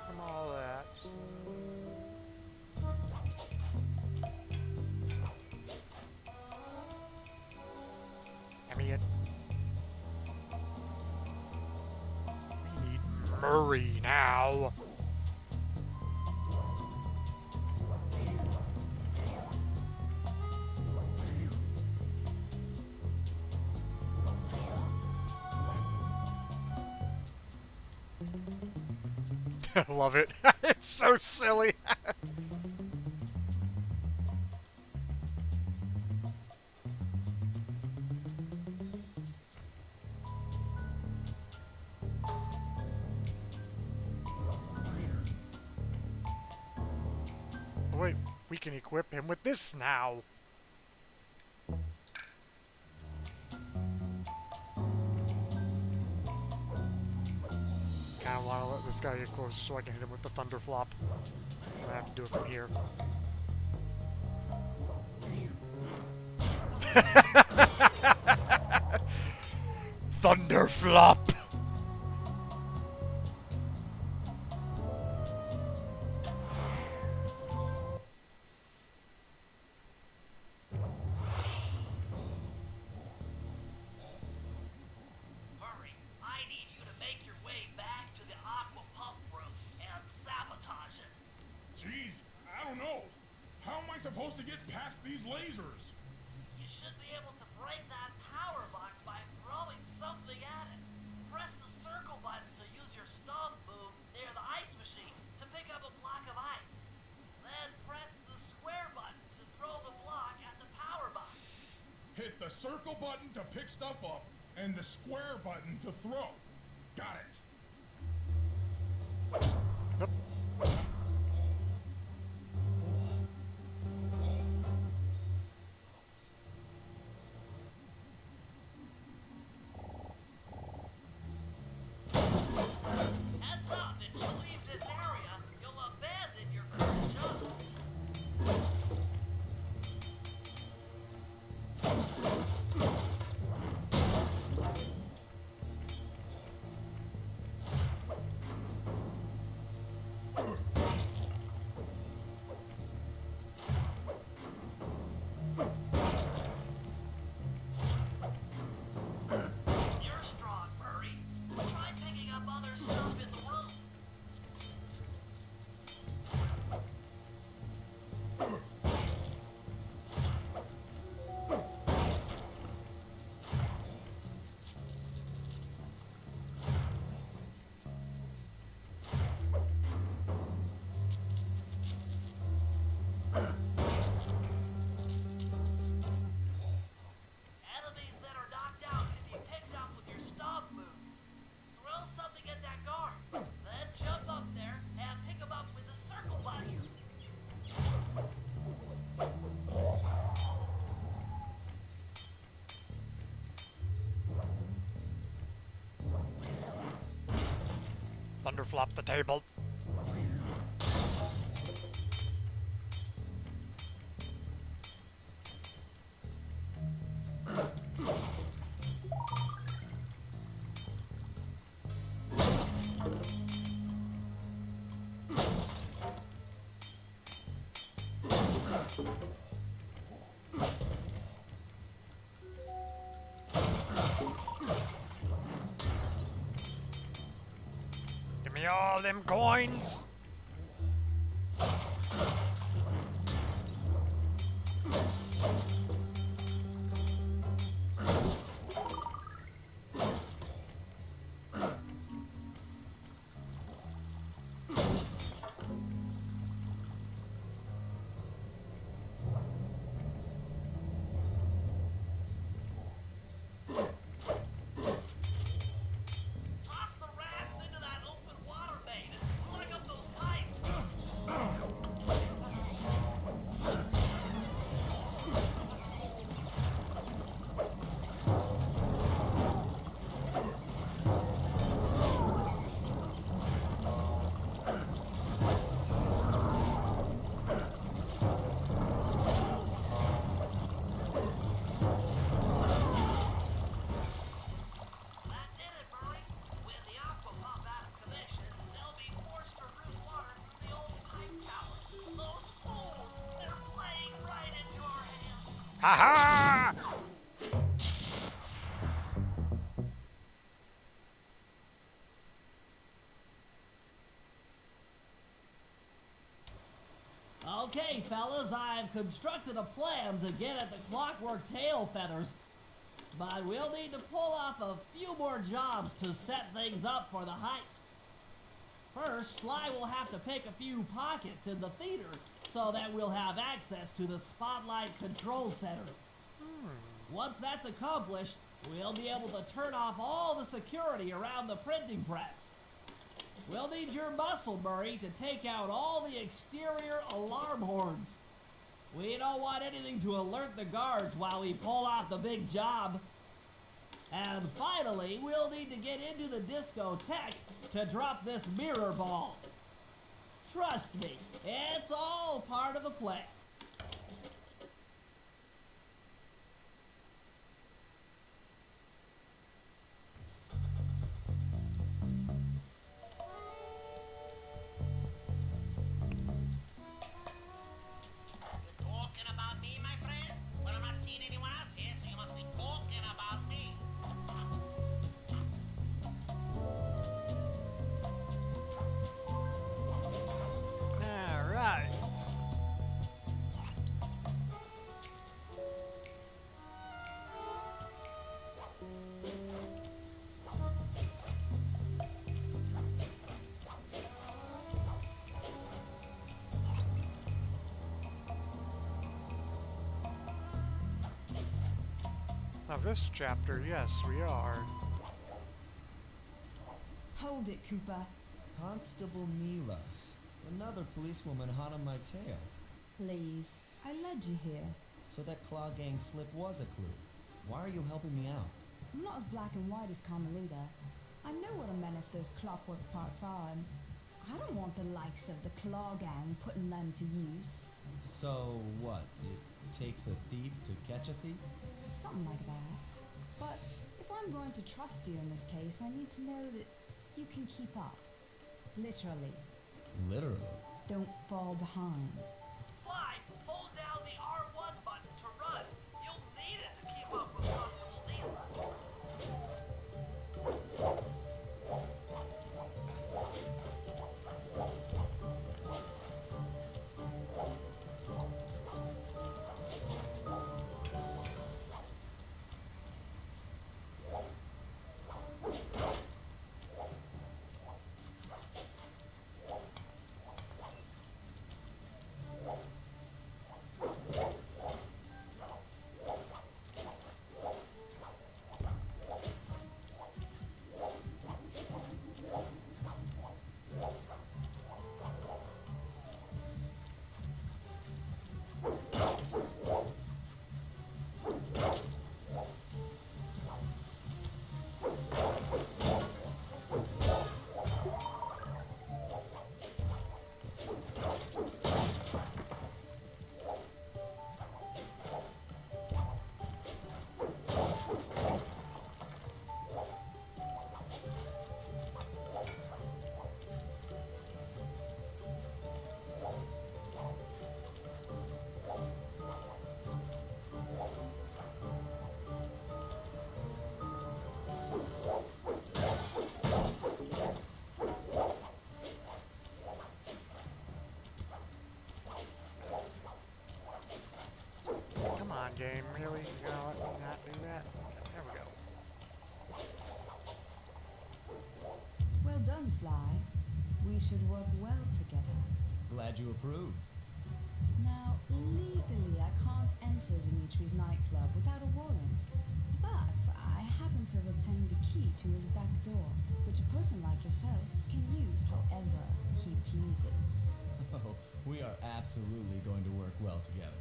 from all that. Idiot. We need Murray now. I love it. It's so silly. Wait, we can equip him with this now. Kinda wanna let this guy get closer so I can hit him with the thunder flop. I'm gonna have to do it from here. Thunder flop! Hurry, I need you to make your way back to the aqua pump room and sabotage it. Jeez, I don't know. How am I supposed to get past these lasers? You should be able to break that power box by throwing something at it. Press the circle button to use your stomp move near the ice machine to pick up a block of ice. Then press the square button to throw the block at the power box. Hit the circle button to pick stuff up and the square button to throw. Got it. Yep. Heads up, if you leave this area, you'll abandon your current job. You're strong, Murray. Try picking up other stuff in the room. Enemies that are knocked out can be picked up with your stomp move. Throw something at that guard, then jump up there and pick him up with the circle button. Thunder flop the table. me all them coins. Toss the rats into that open water main and plug up those pipes. That did it, Murray. When the aqua pump out of commission, they'll be forced to route water through the old pipe tower. Those fools, they're playing right into our hands. Ha ha! Okay, fellas, I've constructed a plan to get at the clockwork tail feathers. But we'll need to pull off a few more jobs to set things up for the heist. First, Sly will have to pick a few pockets in the theater so that we'll have access to the Spotlight Control Center. Once that's accomplished, we'll be able to turn off all the security around the printing press. We'll need your muscle, Murray, to take out all the exterior alarm horns. We don't want anything to alert the guards while we pull off the big job. And finally, we'll need to get into the discotheque to drop this mirror ball. Trust me, it's all part of the plan. You talking about me, my friend? Well, I'm not seeing anyone else here, so you must be talking about me. All right. Now this chapter, yes, we are. Hold it, Cooper. Constable Neela. Another policewoman hot on my tail. Please. I led you here. So that Claw Gang slip was a clue. Why are you helping me out? I'm not as black and white as Carmelita. I know what a menace those clockwork parts are, and I don't want the likes of the Claw Gang putting them to use. So what? It takes a thief to catch a thief? Something like that. But if I'm going to trust you in this case, I need to know that you can keep up. Literally. Literally. Don't fall behind. Sly, hold down the R1 button to run. You'll need it to keep up with Constable Neela. on, game. Really? You gonna let me not do that? Okay, there we go. Well done, Sly. We should work well together. Glad you approve. Now, legally, I can't enter Dimitri's nightclub without a warrant. But I happen to have obtained the key to his back door, which a person like yourself can use however he pleases. Oh, we are absolutely going to work well together.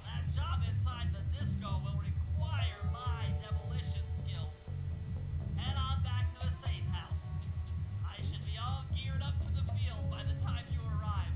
That job inside the disco will require my demolition skills. Head on back to a safe house. I should be all geared up for the field by the time you arrive.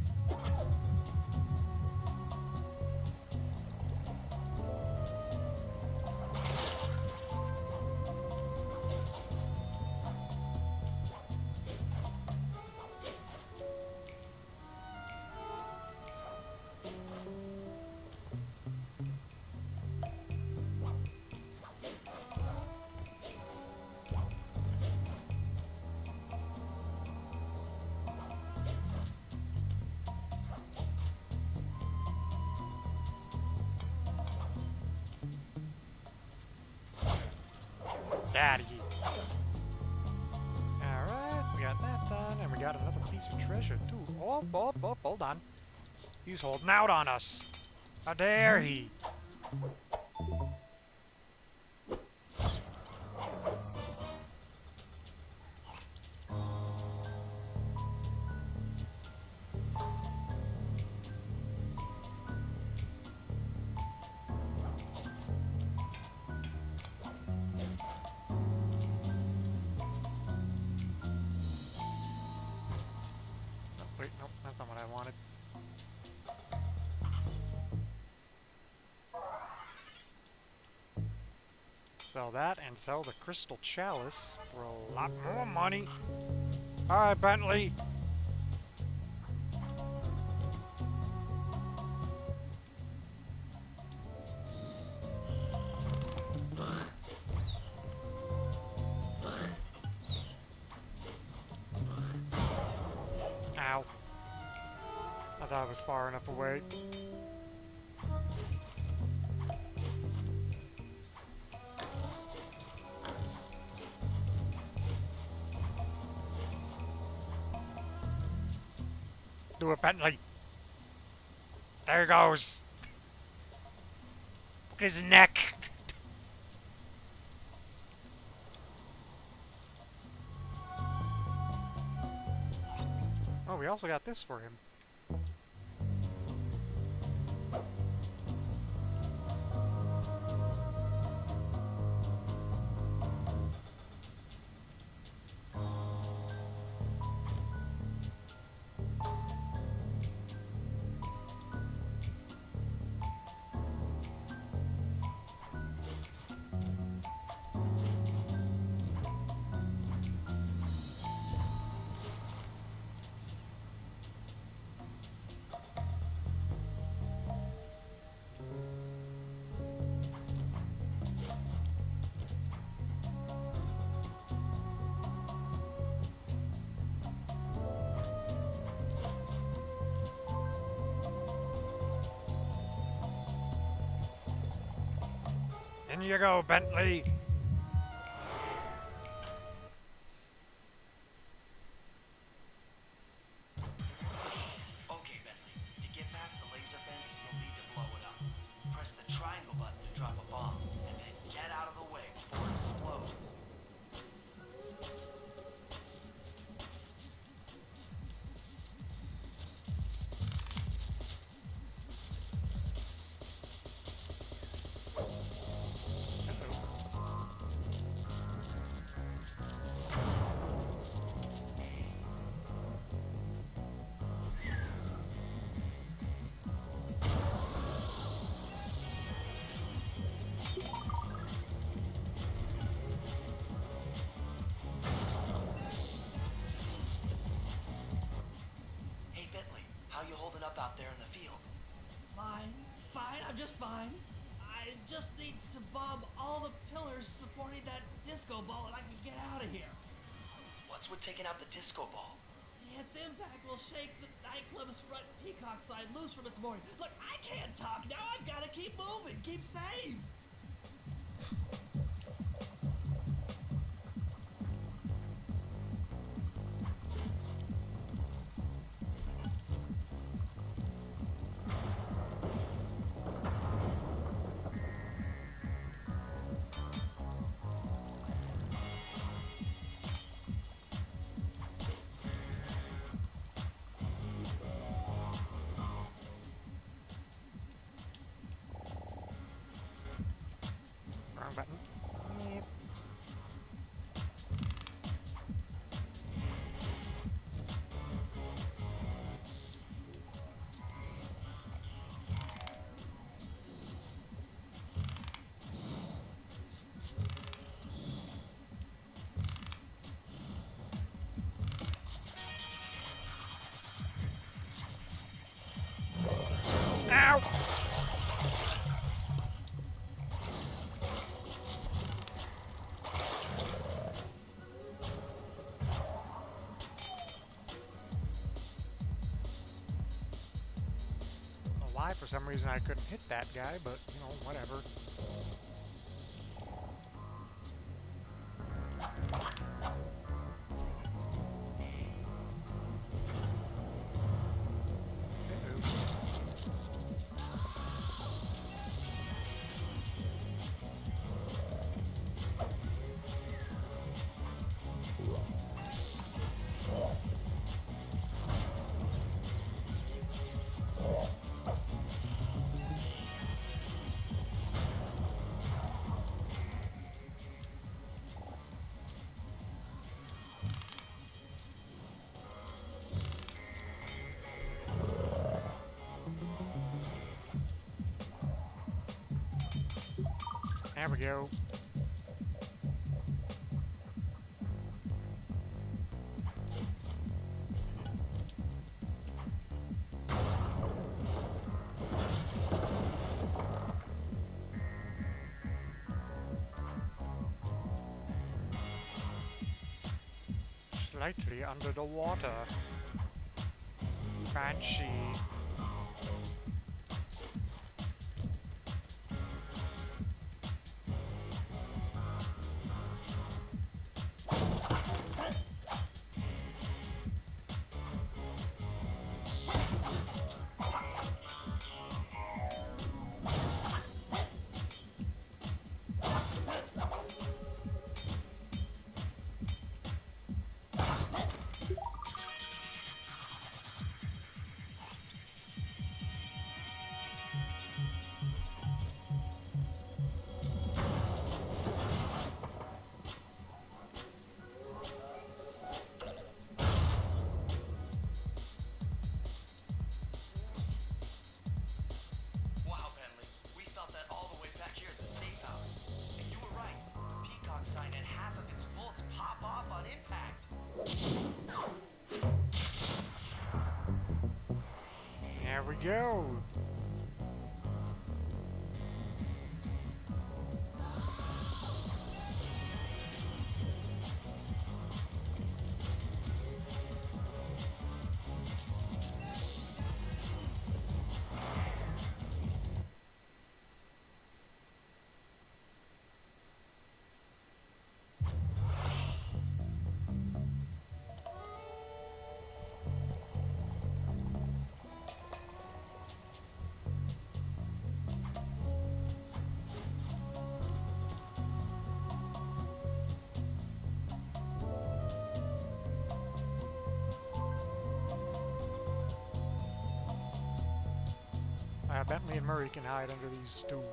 Daddy. Alright, we got that done, and we got another piece of treasure, too. Oh, hold on. He's holding out on us. How dare he? Wait, nope, that's not what I wanted. Sell that and sell the crystal chalice for a lot more money. Alright, Bentley. Ow. I thought it was far enough away. Do it, Bentley. There he goes. Look at his neck. Oh, we also got this for him. In you go, Bentley. Okay, Bentley. To get past the laser fence, you'll need to blow it up. Press the triangle button to drop a bomb, and then get out of the way before it explodes. Hey, Bentley, how you holding up out there in the field? Fine, I'm just fine. I just need to bomb all the pillars supporting that disco ball and I can get out of here. What's with taking out the disco ball? Its impact will shake the nightclub's front peacock side loose from its mooring. Look, I can't talk now. I've got to keep moving. Keep safe. Wrong button. Yep. Ow! Don't know why, for some reason I couldn't hit that guy, but, you know, whatever. There we go. Slightly under the water. Banshee. Wow, Bentley, we thought that all the way back here at the safe house. And you were right. The Peacock sign had half of its bolts pop off on impact. There we go. Bentley and Murray can hide under these two.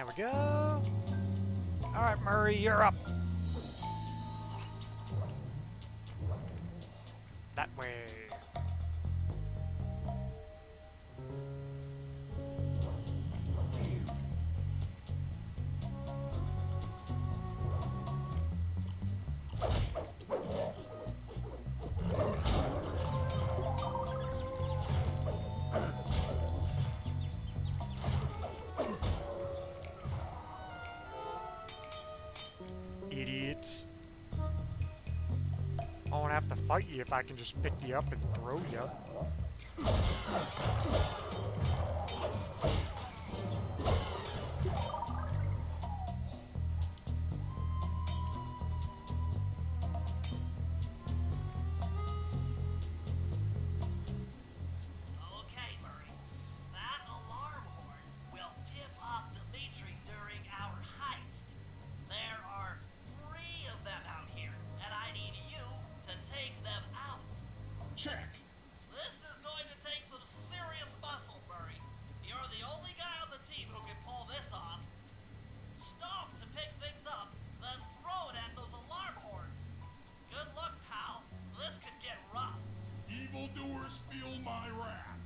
we go. Alright, Murray, you're up. That way. Idiots. I won't have to fight you if I can just pick you up and throw you. Okay, Murray. That alarm horn will tip off Dimitri during our heist. There are 3 of them out here, and I need you to take them out. Check. This is going to take some serious muscle, Murray. You're the only guy on the team who can pull this off. Stop to pick things up, then throw it at those alarm horns. Good luck, pal. This could get rough. Evildoers feel my wrath.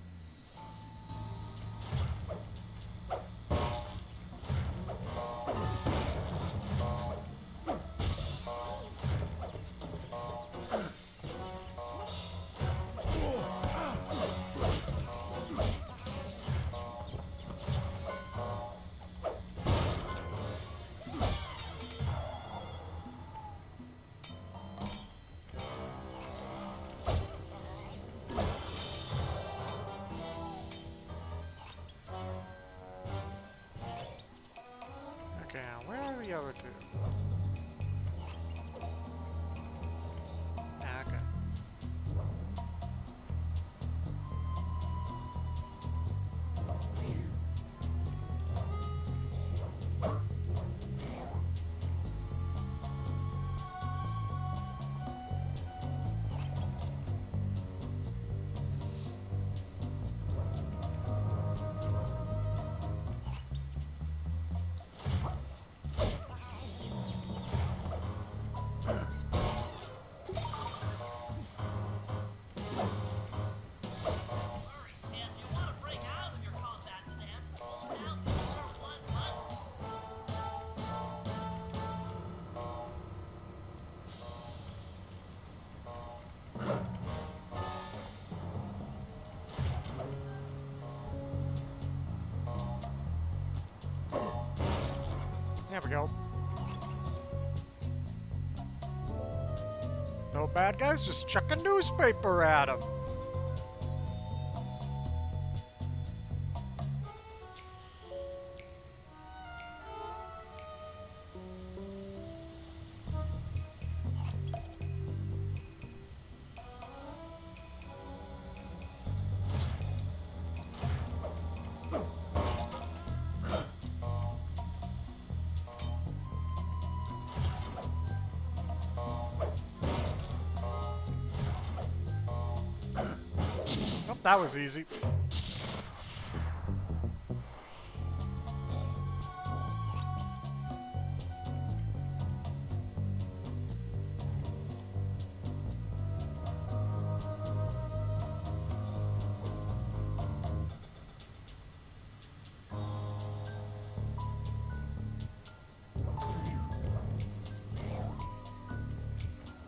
Okay, now where are the other 2? Okay. Murray, if you want to break out of your combat stance, hold down the R1 button. There we go. No bad guys, just chuck a newspaper at him. Oh, that was easy.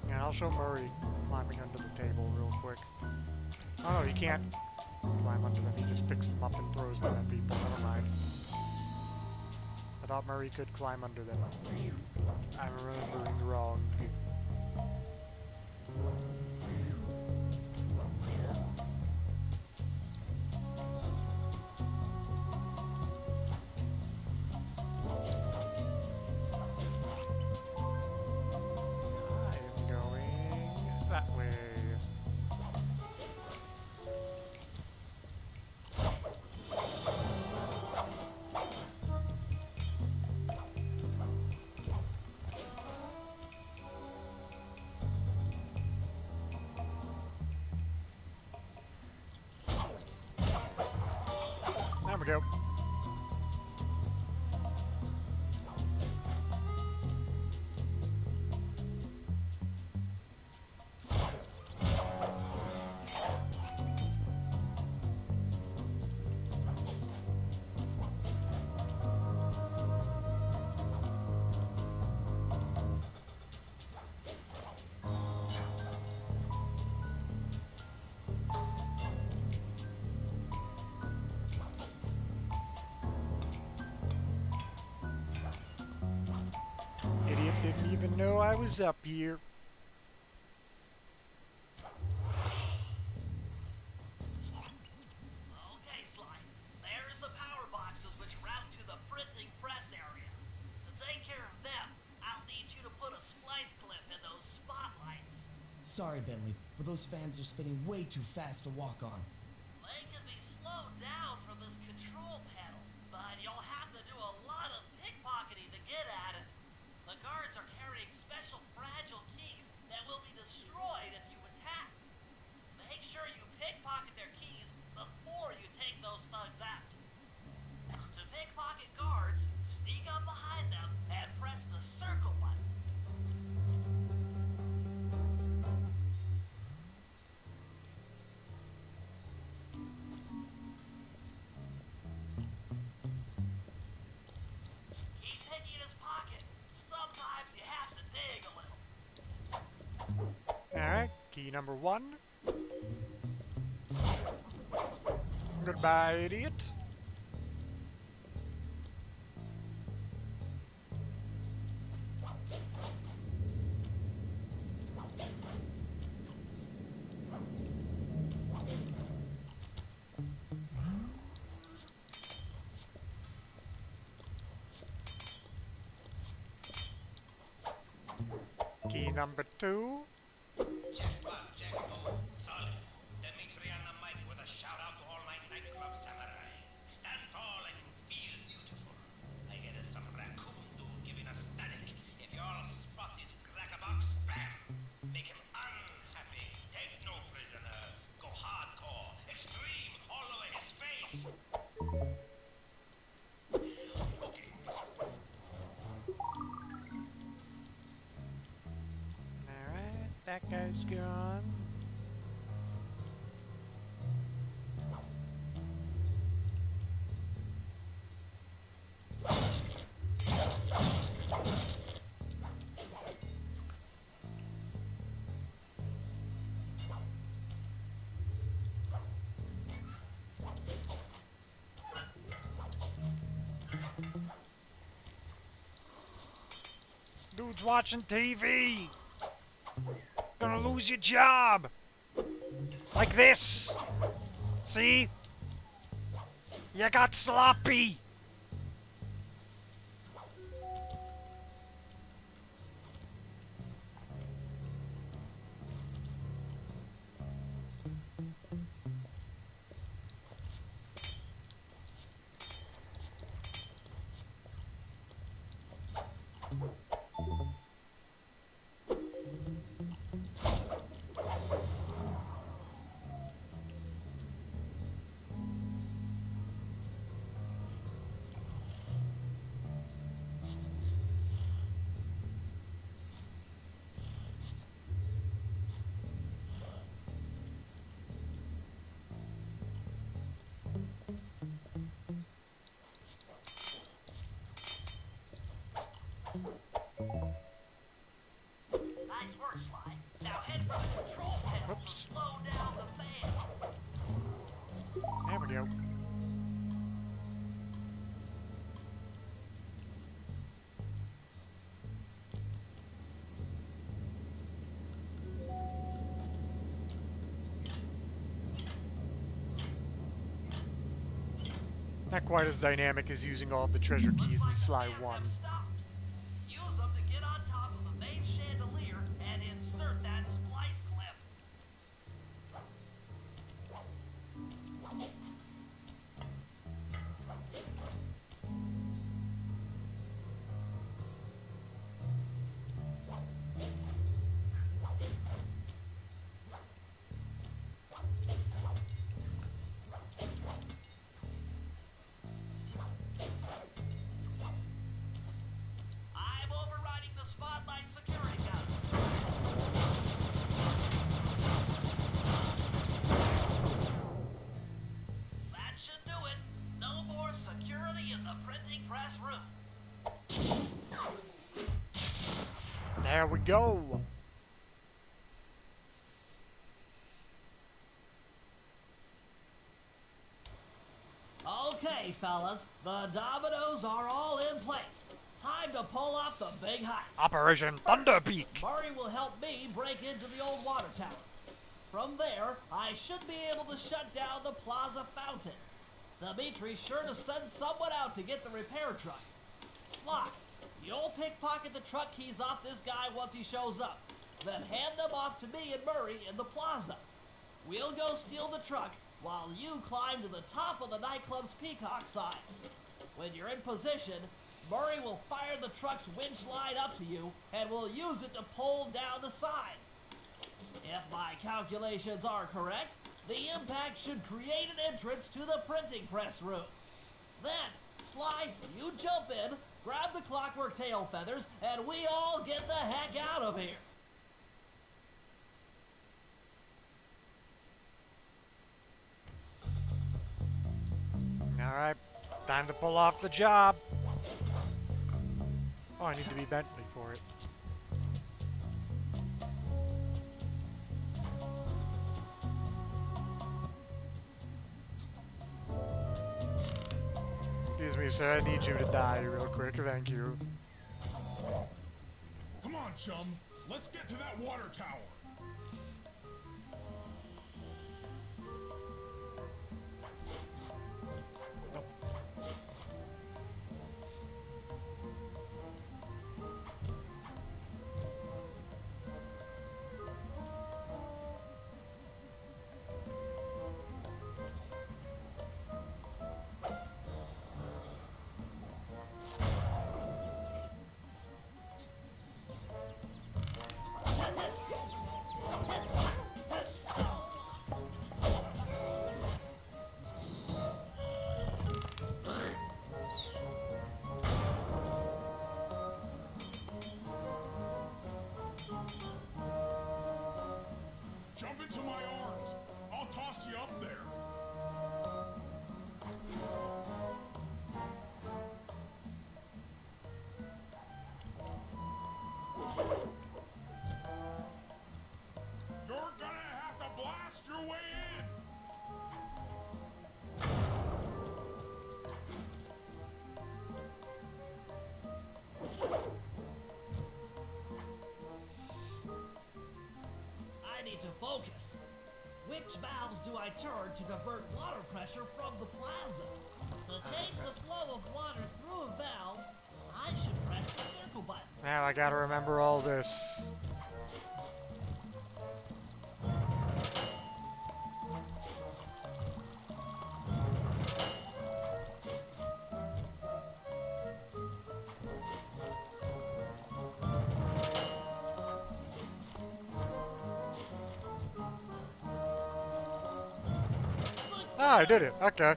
And I'll show Murray climbing under the table real quick. Oh no, he can't climb under them. He just picks them up and throws them at people. Never mind. I thought Murray could climb under them. I'm remembering wrong. I'm going that way. There we go. Didn't even know I was up here. Okay, Sly. There's the power boxes which route to the printing press area. To take care of them, I'll need you to put a splice clip in those spotlights. Sorry, Bentley, but those fans are spinning way too fast to walk on. They can be slowed down from this control panel, but you'll have to do a lot of pickpocketing to get at it. The guards are carrying special fragile keys that will be destroyed if you attack. Make sure you pickpocket their keys before you take those thugs out. To pickpocket guards, sneak up behind them and press the circle button. Keep picking his pocket. Sometimes you have to dig a little. Alright, key number 1. Goodbye, idiot. Key number 2. Check 1, check 2. Solid. Dimitri on the mic with a shout out to all my nightclub samurai. Stand tall and feel beautiful. I hear there's some raccoon dude giving us static. If you all spot his crackerbox, bam! Make him unhappy. Take no prisoners. Go hardcore. Extreme all over his face. Okay. Alright, that guy's gone. Dude's watching TV. Gonna lose your job. Like this. See? You got sloppy. Nice work, Sly. Now head for the control panel to slow down the fan. There we go. Not quite as dynamic as using all of the treasure keys in Sly 1. Use them to get on top of the main chandelier and insert that splice clip. I'm overriding the spotlight security gun. That should do it. No more security in the printing press room. There we go. Okay, fellas, the dominoes are all in place. time to pull off the big heist. Operation Thunderbeak. Murray will help me break into the old water tower. From there, I should be able to shut down the plaza fountain. Dimitri's sure to send someone out to get the repair truck. Sly, you'll pickpocket the truck keys off this guy once he shows up. Then hand them off to me and Murray in the plaza. We'll go steal the truck while you climb to the top of the nightclub's peacock sign. When you're in position, Murray will fire the truck's winch line up to you and will use it to pull down the sign. If my calculations are correct, the impact should create an entrance to the printing press room. Then, Sly, you jump in, grab the clockwork tail feathers, and we all get the heck out of here. Alright, time to pull off the job. Oh, I need to be Bentley for it. Excuse me, sir, I need you to die real quick, thank you. Come on, chum. Let's get to that water tower. Jump into my arms. I'll toss you up there. You're gonna have to blast your way in. I need to focus. Which valves do I turn to divert water pressure from the plaza? To change the flow of water through a valve, I should press the circle button. Now I gotta remember all this. Ah, I did it. Okay.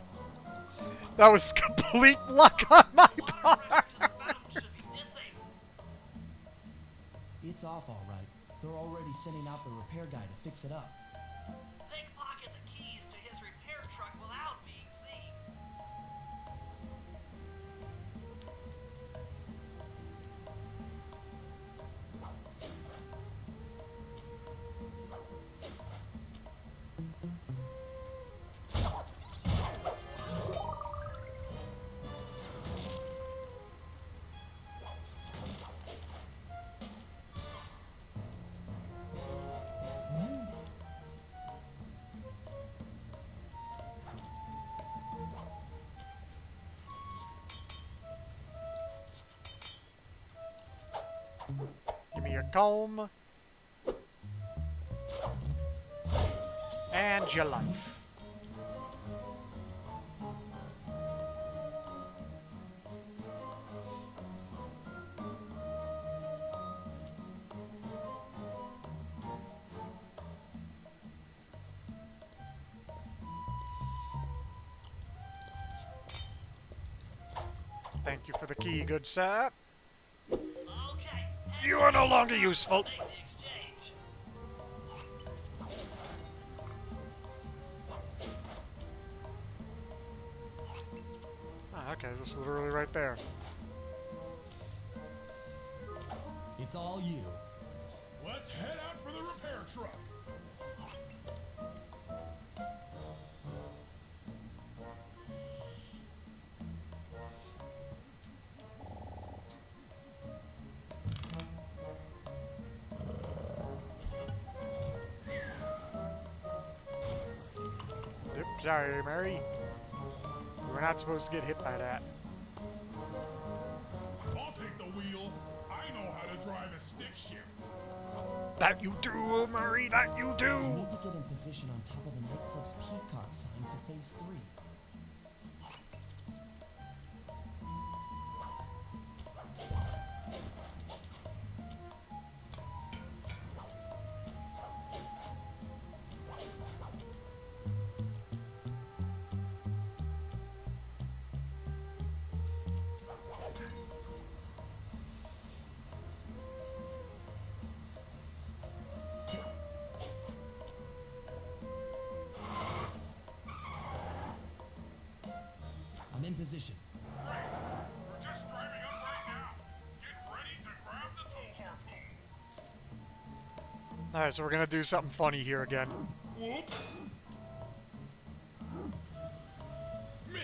That was complete luck on my part. It's off all right. They're already sending out the repair guy to fix it up. Pickpocket the keys to his repair truck without being seen. Give me your comb. And your life. Thank you for the key, good sir. Okay. You are no longer useful. Make the exchange. Ah, okay, this is literally right there. It's all you. Let's head out for the repair truck. Sorry, Mary. We're not supposed to get hit by that. I'll take the wheel. I know how to drive a stick shift. That you do, Murray, that you I do! need to get in position on top of the nightclub's peacock sign for phase 3. I'm in position. We're just driving up right now. Get ready to grab the tow harpoon. Alright, so we're gonna do something funny here again. Whoops. Missed.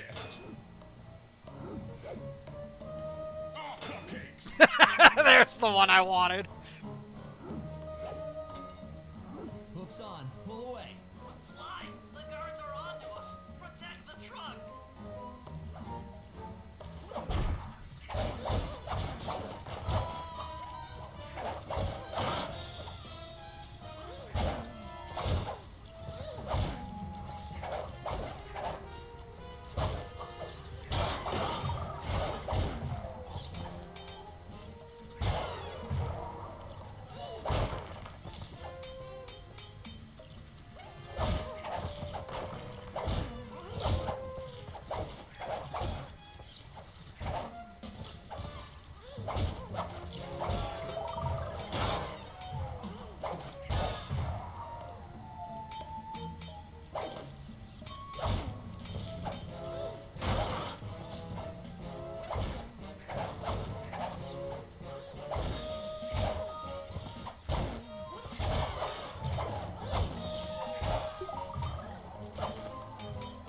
Oh, cupcakes. There's the one I wanted. Hook's on. Pull away. Sly, the guards are onto us. Protect the truck.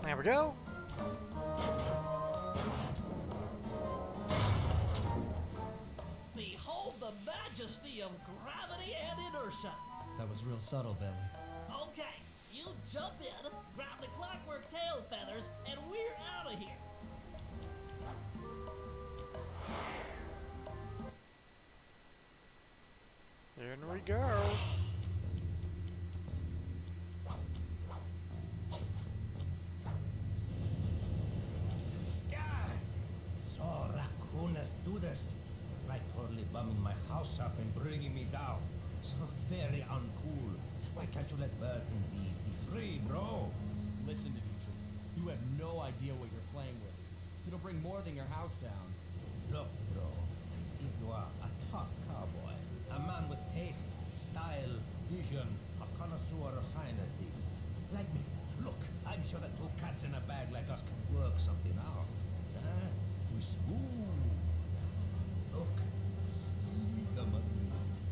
There we go. Behold the majesty of gravity and inertia. That was real subtle, Billy. Okay, you jump in, grab the clockwork tail feathers, and we're out of here. In we go. God! So raccooners do this. Like totally bumming my house up and bringing me down. So very uncool. Why can't you let birds and bees be free, bro? Listen to me, True. You have no idea what you're playing with. It'll bring more than your house down. Look, bro, I see you are a tough cowboy. A man with taste, style, vision, a connoisseur of finer things. Like me. Look, I'm sure that two cats in a bag like us can work something out. Huh? We smooth. Look, see the money.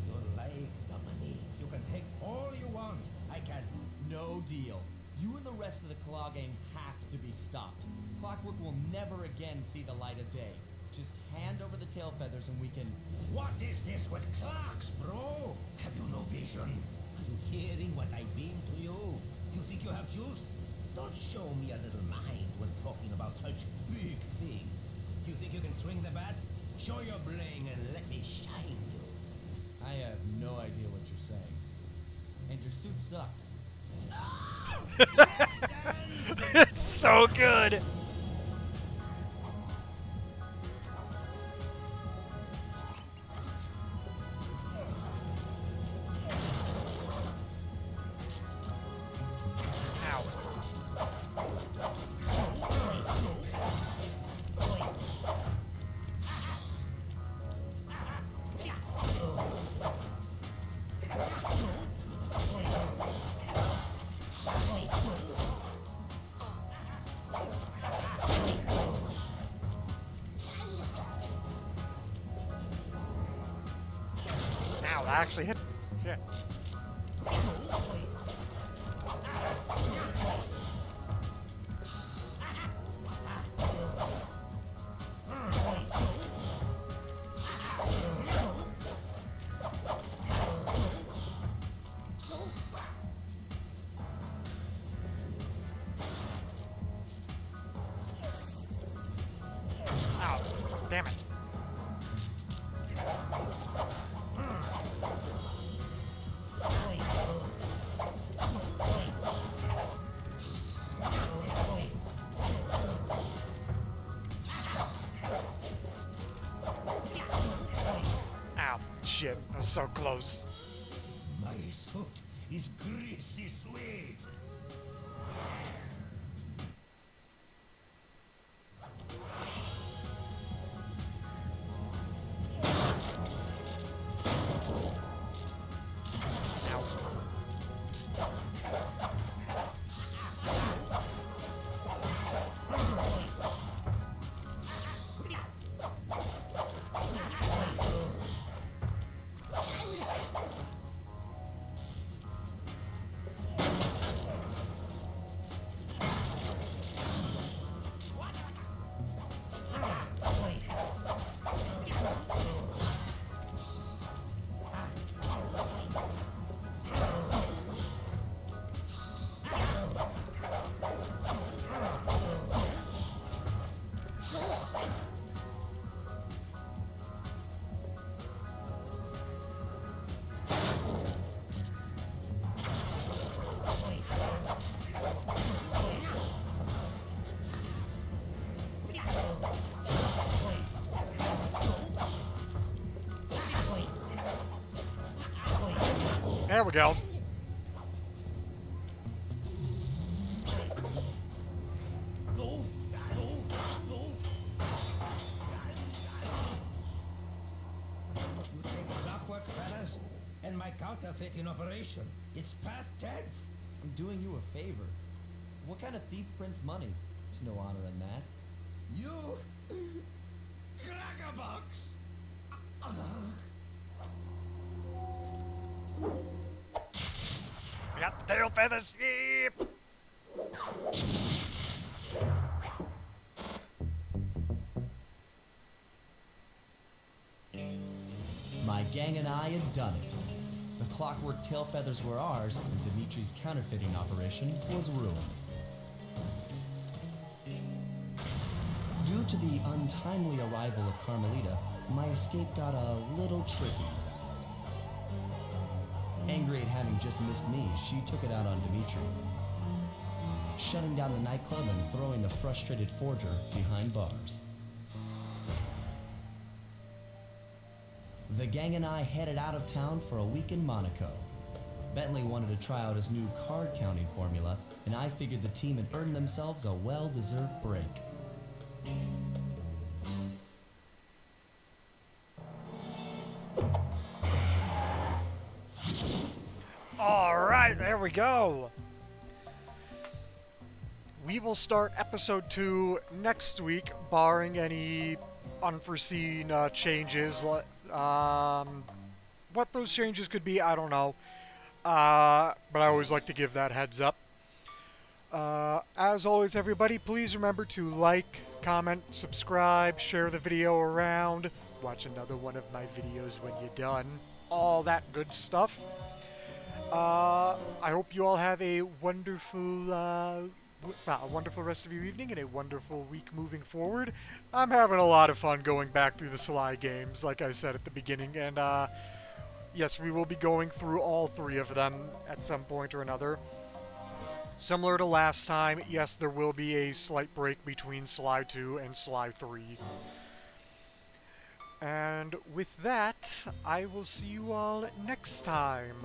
You like the money. You can take all you want. I can. No deal. You and the rest of the Claw gang have to be stopped. Clockwork will never again see the light of day. Just hand over the tail feathers and we can... What is this with clocks, bro? Have you no vision? Are you hearing what I beam to you? You think you have juice? Don't show me a little mind when talking about such big things. You think you can swing the bat? Show your bling and let me shine you. I have no idea what you're saying. And your suit sucks. Let's dance! It's so good. Ow, that actually hit. Shit. Damn it. Ow, shit, I was so close. My suit is greasy sweet. There we go. You take clockwork, fellas, and my counterfeit in operation. It's past tense. I'm doing you a favor. What kind of thief prints money? There's no honor in that. You crackerbox. I got the tail feathers. Yep. My gang and I had done it. The clockwork tail feathers were ours, and Dimitri's counterfeiting operation was ruined. Due to the untimely arrival of Carmelita, my escape got a little tricky. Angry at having just missed me, she took it out on Dimitri, shutting down the nightclub and throwing the frustrated forger behind bars. The gang and I headed out of town for a week in Monaco. Bentley wanted to try out his new card counting formula, and I figured the team had earned themselves a well-deserved break. Alright, there we go. We will start episode 2 next week, barring any unforeseen changes. What those changes could be, I don't know. But I always like to give that heads up. As always, everybody, please remember to like, comment, subscribe, share the video around, watch another one of my videos when you're done. All that good stuff. I hope you all have a wonderful rest of your evening and a wonderful week moving forward. I'm having a lot of fun going back through the Sly games, like I said at the beginning, and yes, we will be going through all 3 of them at some point or another. Similar to last time, yes, there will be a slight break between Sly 2 and Sly 3. And with that, I will see you all next time,